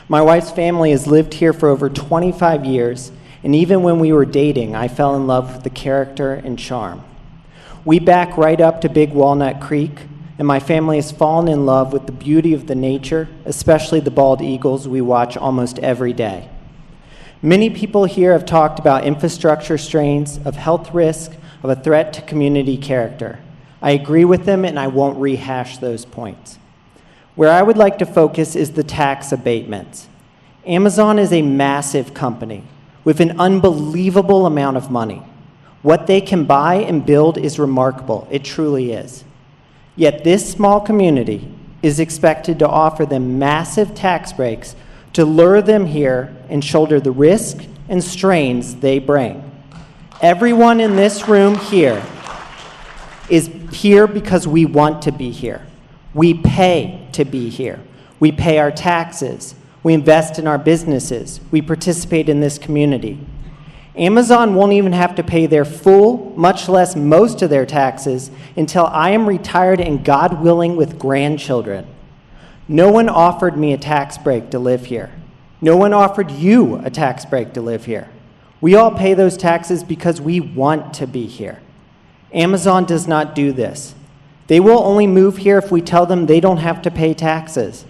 My wife's family has lived here for over 25 years, and even when we were dating, I fell in love with the character and charm. We back right up to Big Walnut Creek, and my family has fallen in love with the beauty of the nature, especially the bald eagles we watch almost every day. Many people here have talked about infrastructure strains, of health risk, of a threat to community character. I agree with them, and I won't rehash those points. Where I would like to focus is the tax abatements. Amazon is a massive company with an unbelievable amount of money. What they can buy and build is remarkable. It truly is. Yet this small community is expected to offer them massive tax breaks to lure them here and shoulder the risk and strains they bring. Everyone in this room here is here because we want to be here. We pay to be here. We pay our taxes. We invest in our businesses. We participate in this community. Amazon won't even have to pay their full, much less most of their taxes, until I am retired and, God willing, with grandchildren. No one offered me a tax break to live here. No one offered you a tax break to live here. We all pay those taxes because we want to be here. Amazon does not do this. They will only move here if we tell them they don't have to pay taxes.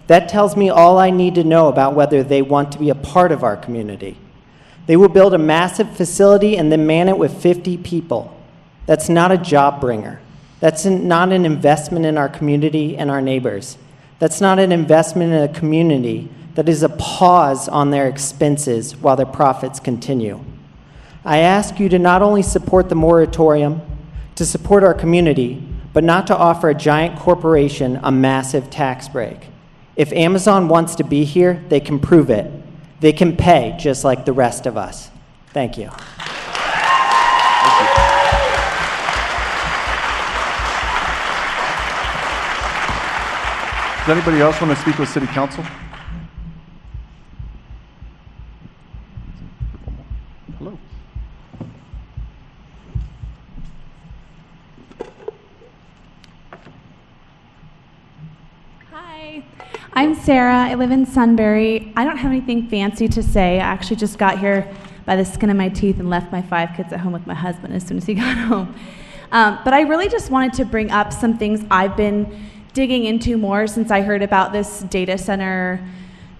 That tells me all I need to know about whether they want to be a part of our community. They will build a massive facility and then man it with 50 people. That's not a job bringer. That's not an investment in our community and our neighbors. That's not an investment in a community. That is a pause on their expenses while their profits continue. I ask you to not only support the moratorium, to support our community, but not to offer a giant corporation a massive tax break. If Amazon wants to be here, they can prove it. They can pay just like the rest of us. Thank you. Does anybody else want to speak with City Council? Hello. Hi, I'm Sarah. I live in Sunbury. I don't have anything fancy to say. I actually just got here by the skin of my teeth and left my 5 kids at home with my husband as soon as he got home. But I really just wanted to bring up some things I've been digging into more since I heard about this data center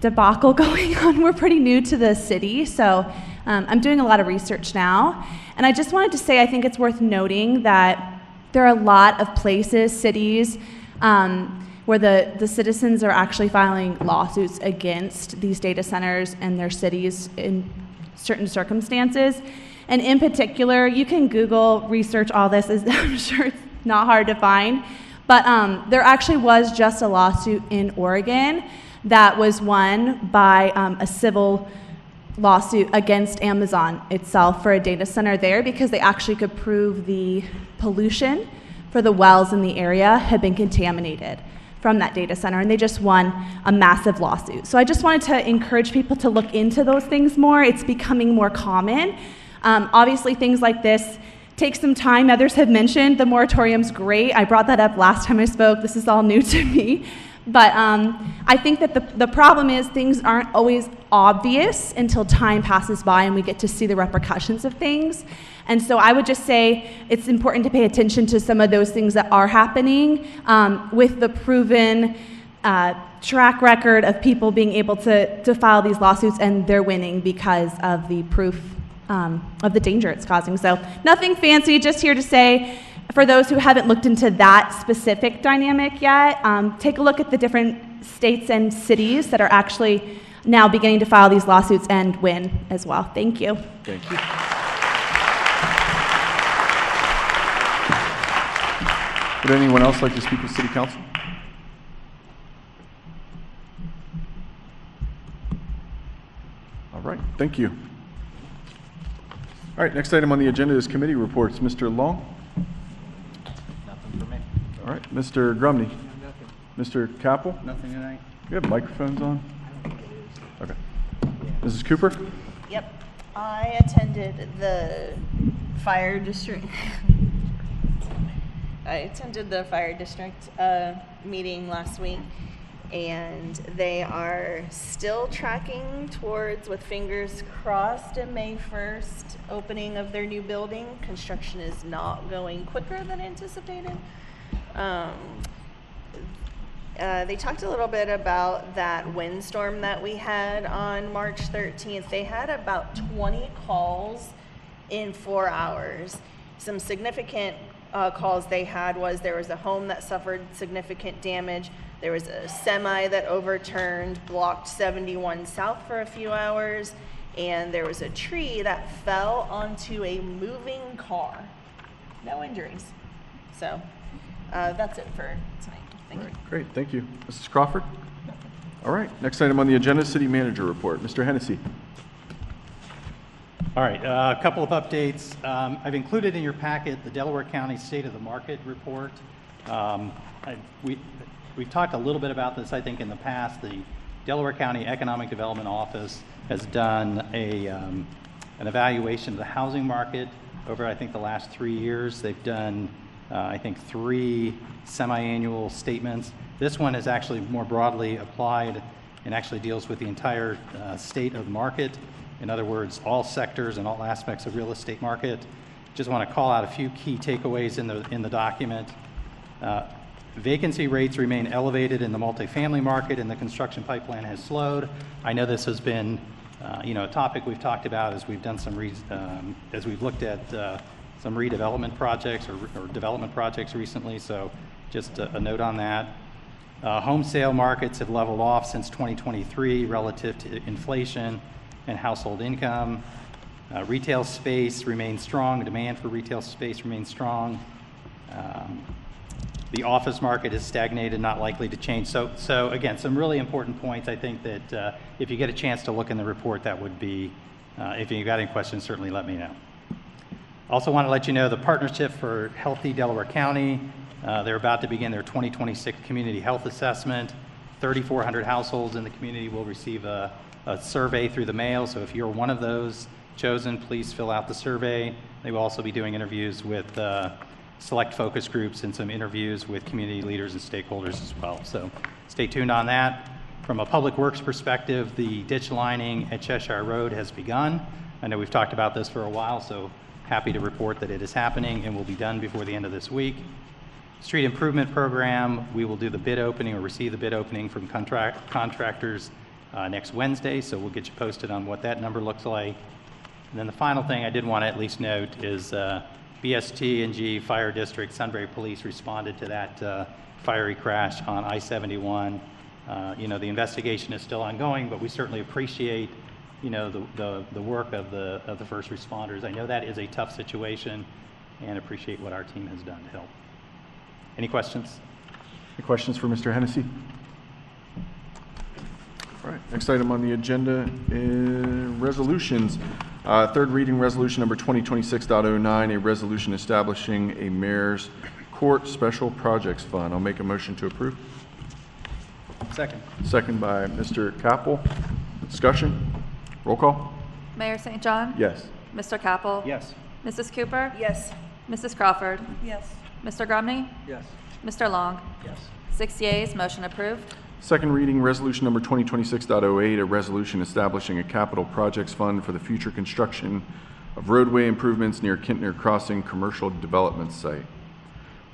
debacle going on. We're pretty new to the city, so I'm doing a lot of research now. And I just wanted to say I think it's worth noting that there are a lot of places, cities, where the citizens are actually filing lawsuits against these data centers and their cities in certain circumstances. And in particular, you can Google, research all this. I'm sure it's not hard to find. But there actually was just a lawsuit in Oregon that was won by a civil lawsuit against Amazon itself for a data center there because they actually could prove the pollution for the wells in the area had been contaminated from that data center, and they just won a massive lawsuit. So I just wanted to encourage people to look into those things more. It's becoming more common. Obviously, things like this take some time. Others have mentioned the moratorium's great. I brought that up last time I spoke. This is all new to me. But I think that the problem is things aren't always obvious until time passes by and we get to see the repercussions of things. And so I would just say it's important to pay attention to some of those things that are happening with the proven track record of people being able to file these lawsuits, and they're winning because of the proof of the danger it's causing. So nothing fancy, just here to say, for those who haven't looked into that specific dynamic yet, take a look at the different states and cities that are actually now beginning to file these lawsuits and win as well. Thank you. Thank you. Would anyone else like to speak with City Council? All right, thank you. All right, next item on the agenda is committee reports. Mr. Long? Nothing for me. All right, Mr. Grumney? Nothing. Mr. Capel? Nothing tonight. You have microphones on? Okay. Mrs. Cooper? Yep. I attended the fire district. I attended the fire district meeting last week, and they are still tracking towards, with fingers crossed, a May 1st opening of their new building. Construction is not going quicker than anticipated. They talked a little bit about that windstorm that we had on March 13th. They had about 20 calls in 4 hours. Some significant calls they had was there was a home that suffered significant damage. There was a semi that overturned, blocked 71 South for a few hours, and there was a tree that fell onto a moving car. No injuries. So that's it for tonight. Thank you. Great, thank you. Mrs. Crawford? All right, next item on the agenda, City Manager Report. Mr. Hennessy. All right, a couple of updates. I've included in your packet the Delaware County State of the Market Report. We've talked a little bit about this, I think, in the past. The Delaware County Economic Development Office has done an evaluation of the housing market over, I think, the last 3 years. They've done, I think, 3 semi-annual statements. This one is actually more broadly applied and actually deals with the entire state of the market. In other words, all sectors and all aspects of real estate market. Just want to call out a few key takeaways in the document. Vacancy rates remain elevated in the multifamily market, and the construction pipeline has slowed. I know this has been, a topic we've talked about as we've done as we've looked at some redevelopment projects or development projects recently. So, just a note on that. Home sale markets have leveled off since 2023 relative to inflation and household income. Retail space remains strong. Demand for retail space remains strong. The office market is stagnated, not likely to change. So again, some really important points. I think that if you get a chance to look in the report, that would be, if you've got any questions, certainly let me know. Also want to let you know the Partnership for Healthy Delaware County, they're about to begin their 2026 Community Health Assessment. 3,400 households in the community will receive a survey through the mail. So if you're one of those chosen, please fill out the survey. They will also be doing interviews with select focus groups and some interviews with community leaders and stakeholders as well. So stay tuned on that. From a public works perspective, the ditch lining at Cheshire Road has begun. I know we've talked about this for a while, so happy to report that it is happening and will be done before the end of this week. Street improvement program, we will do the bid opening or receive the bid opening from contractors next Wednesday, so we'll get you posted on what that number looks like. And then the final thing I did want to at least note is BST&G Fire District, Sunbury Police responded to that fiery crash on I-71. The investigation is still ongoing, but we certainly appreciate, the work of the first responders. I know that is a tough situation, and appreciate what our team has done to help. Any questions? Any questions for Mr. Hennessy? All right, next item on the agenda is resolutions. Third reading resolution number 2026.09, a resolution establishing a mayor's court special projects fund. I'll make a motion to approve. Second. Second by Mr. Capel. Discussion? Roll call? Mayor St. John? Yes. Mr. Capel? Yes. Mrs. Cooper? Yes. Mrs. Crawford? Yes. Mr. Grumney? Yes. Mr. Long? Yes. 6 yeas, motion approved. Second reading, resolution number 2026.08, a resolution establishing a capital projects fund for the future construction of roadway improvements near Kintner Crossing Commercial Development Site.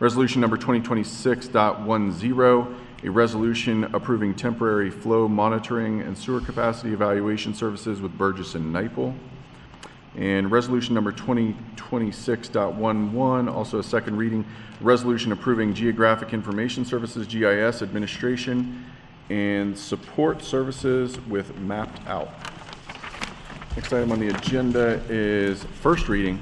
Resolution number 2026.10, a resolution approving temporary flow monitoring and sewer capacity evaluation services with Burgess and Nyepel. And resolution number 2026.11, also a second reading, resolution approving geographic information services, GIS administration, and support services with Mapped Out. Next item on the agenda is first reading,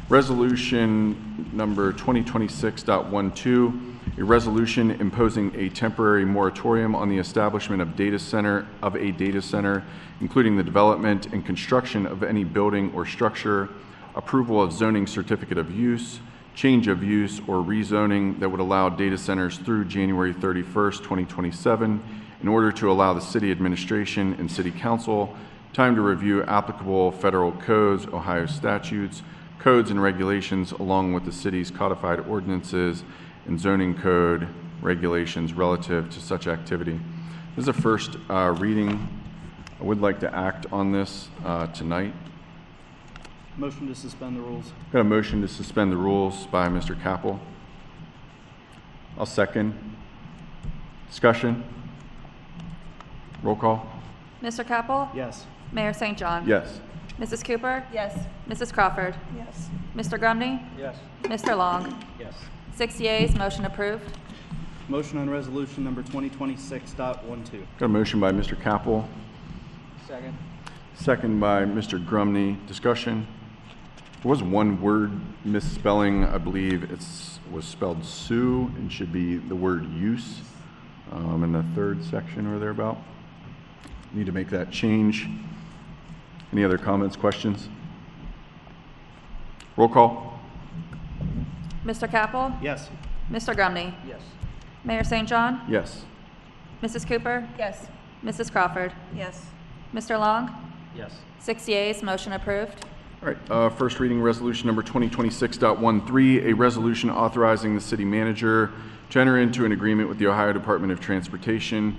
resolution number 2026.12, a resolution imposing a temporary moratorium on the establishment of a data center, including the development and construction of any building or structure, approval of zoning certificate of use, change of use, or rezoning that would allow data centers through January 31st, 2027, in order to allow the city administration and city council time to review applicable federal codes, Ohio statutes, codes and regulations, along with the city's codified ordinances and zoning code regulations relative to such activity. This is a first reading. I would like to act on this tonight. Motion to suspend the rules. Got a motion to suspend the rules by Mr. Capel. I'll second. Discussion? Roll call? Mr. Capel? Yes. Mayor St. John? Yes. Mrs. Cooper? Yes. Mrs. Crawford? Yes. Mr. Grumney? Yes. Mr. Long? Yes. 6 yeas, motion approved. Motion on resolution number 2026.12. Got a motion by Mr. Capel. Second. Second by Mr. Grumney. Discussion? There was one word misspelling. I believe it was spelled sue and should be the word use in the third section or thereabout. Need to make that change. Any other comments, questions? Roll call. Mr. Capel? Yes. Mr. Grumney? Yes. Mayor St. John? Yes. Mrs. Cooper? Yes. Mrs. Crawford? Yes. Mr. Long? Yes. 6 yeas, motion approved. All right, first reading resolution number 2026.13, a resolution authorizing the city manager to enter into an agreement with the Ohio Department of Transportation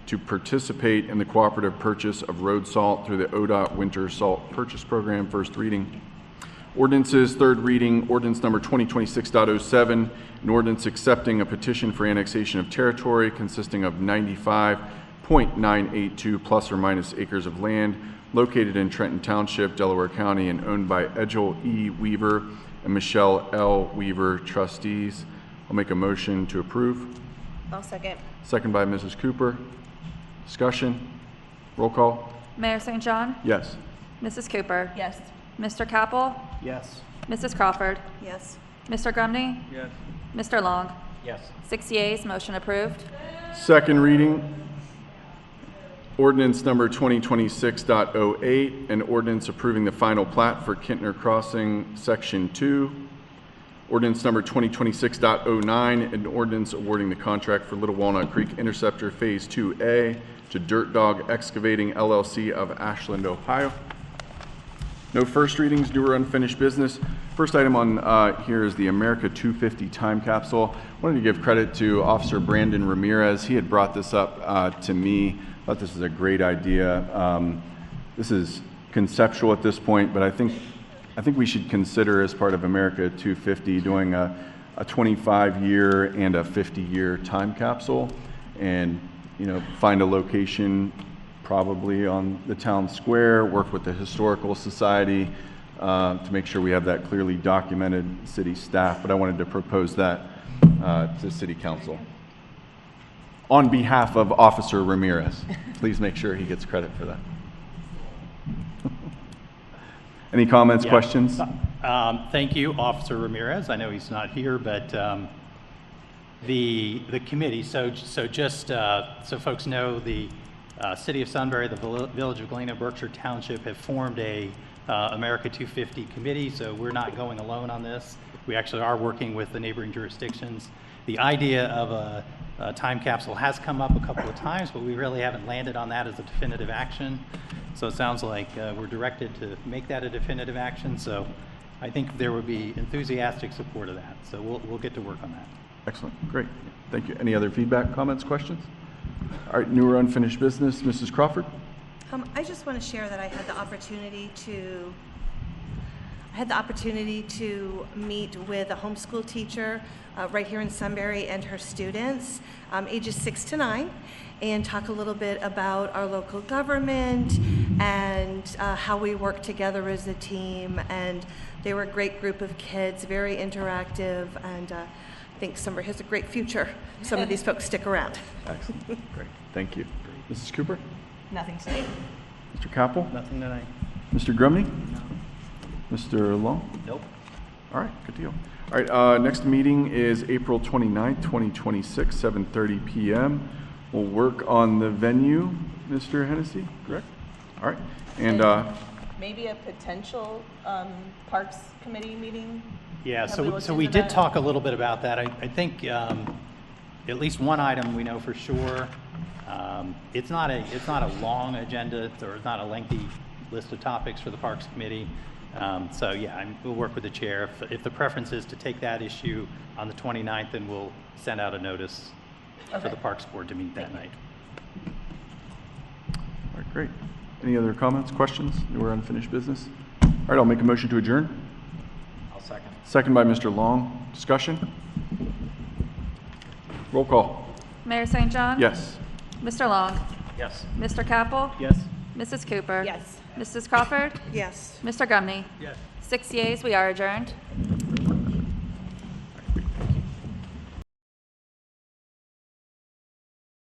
to participate in the cooperative purchase of road salt through the ODOT Winter Salt Purchase Program. First reading. Ordinances, third reading, ordinance number 2026.07, an ordinance accepting a petition for annexation of territory consisting of 95.982 plus or minus acres of land located in Trenton Township, Delaware County, and owned by Edgel E. Weaver and Michelle L. Weaver, trustees. I'll make a motion to approve. I'll second. Second by Mrs. Cooper. Discussion? Roll call? Mayor St. John? Yes. Mrs. Cooper? Yes. Mr. Capel? Yes. Mrs. Crawford? Yes. Mr. Grumney? Yes. Mr. Long? Yes. 6 yeas, motion approved. Second reading. Ordinance number 2026.08, an ordinance approving the final plat for Kintner Crossing, Section 2. Ordinance number 2026.09, an ordinance awarding the contract for Little Walnut Creek Interceptor Phase 2A to Dirt Dog Excavating LLC of Ashland, Ohio. No first readings, new or unfinished business. First item on here is the America 250 time capsule. I wanted to give credit to Officer Brandon Ramirez. He had brought this up to me. I thought this is a great idea. This is conceptual at this point, but I think we should consider, as part of America 250, doing a 25-year and a 50-year time capsule, and find a location probably on the town square, work with the Historical Society to make sure we have that clearly documented city staff. But I wanted to propose that to City Council on behalf of Officer Ramirez. Please make sure he gets credit for that. Any comments, questions? Thank you, Officer Ramirez. I know he's not here, but the committee, so just so folks know, the City of Sunbury, the Village of Galena, Berkshire Township have formed a America 250 committee, so we're not going alone on this. We actually are working with the neighboring jurisdictions. The idea of a time capsule has come up a couple of times, but we really haven't landed on that as a definitive action. So it sounds like we're directed to make that a definitive action. So I think there would be enthusiastic support of that. So we'll get to work on that. Excellent, great. Thank you. Any other feedback, comments, questions? All right, new or unfinished business, Mrs. Crawford? I just want to share that I had the opportunity to meet with a homeschool teacher right here in Sunbury and her students, ages 6 to 9, and talk a little bit about our local government and how we work together as a team. And they were a great group of kids, very interactive, and I think Sunbury has a great future. Some of these folks stick around. Excellent, great, thank you. Mrs. Cooper? Nothing today. Mr. Capel? Nothing tonight. Mr. Grumney? Mr. Long? Nope. All right, good deal. All right, next meeting is April 29th, 2026, 7:30 p.m. We'll work on the venue, Mr. Hennessy, correct? All right, and Maybe a potential Parks Committee meeting? Yeah, Have we looked so we into did that? talk a little bit about that. I think at least one item we know for sure. It's not a long agenda, or it's not a lengthy list of topics for the Parks Committee. So yeah, we'll work with the chair. If the preference is to take that issue on the 29th, then we'll send out a notice for the Parks Board to meet that night. all right, great. Any other comments, questions, new or unfinished business? All right, I'll make a motion to adjourn. I'll second. Second by Mr. Long. Discussion? Roll call. Mayor St. John? Yes. Mr. Long? Yes. Mr. Capel? Yes. Mrs. Cooper? Yes. Mrs. Crawford? Yes. Mr. Grumney? Yes. 6 yeas, we are adjourned.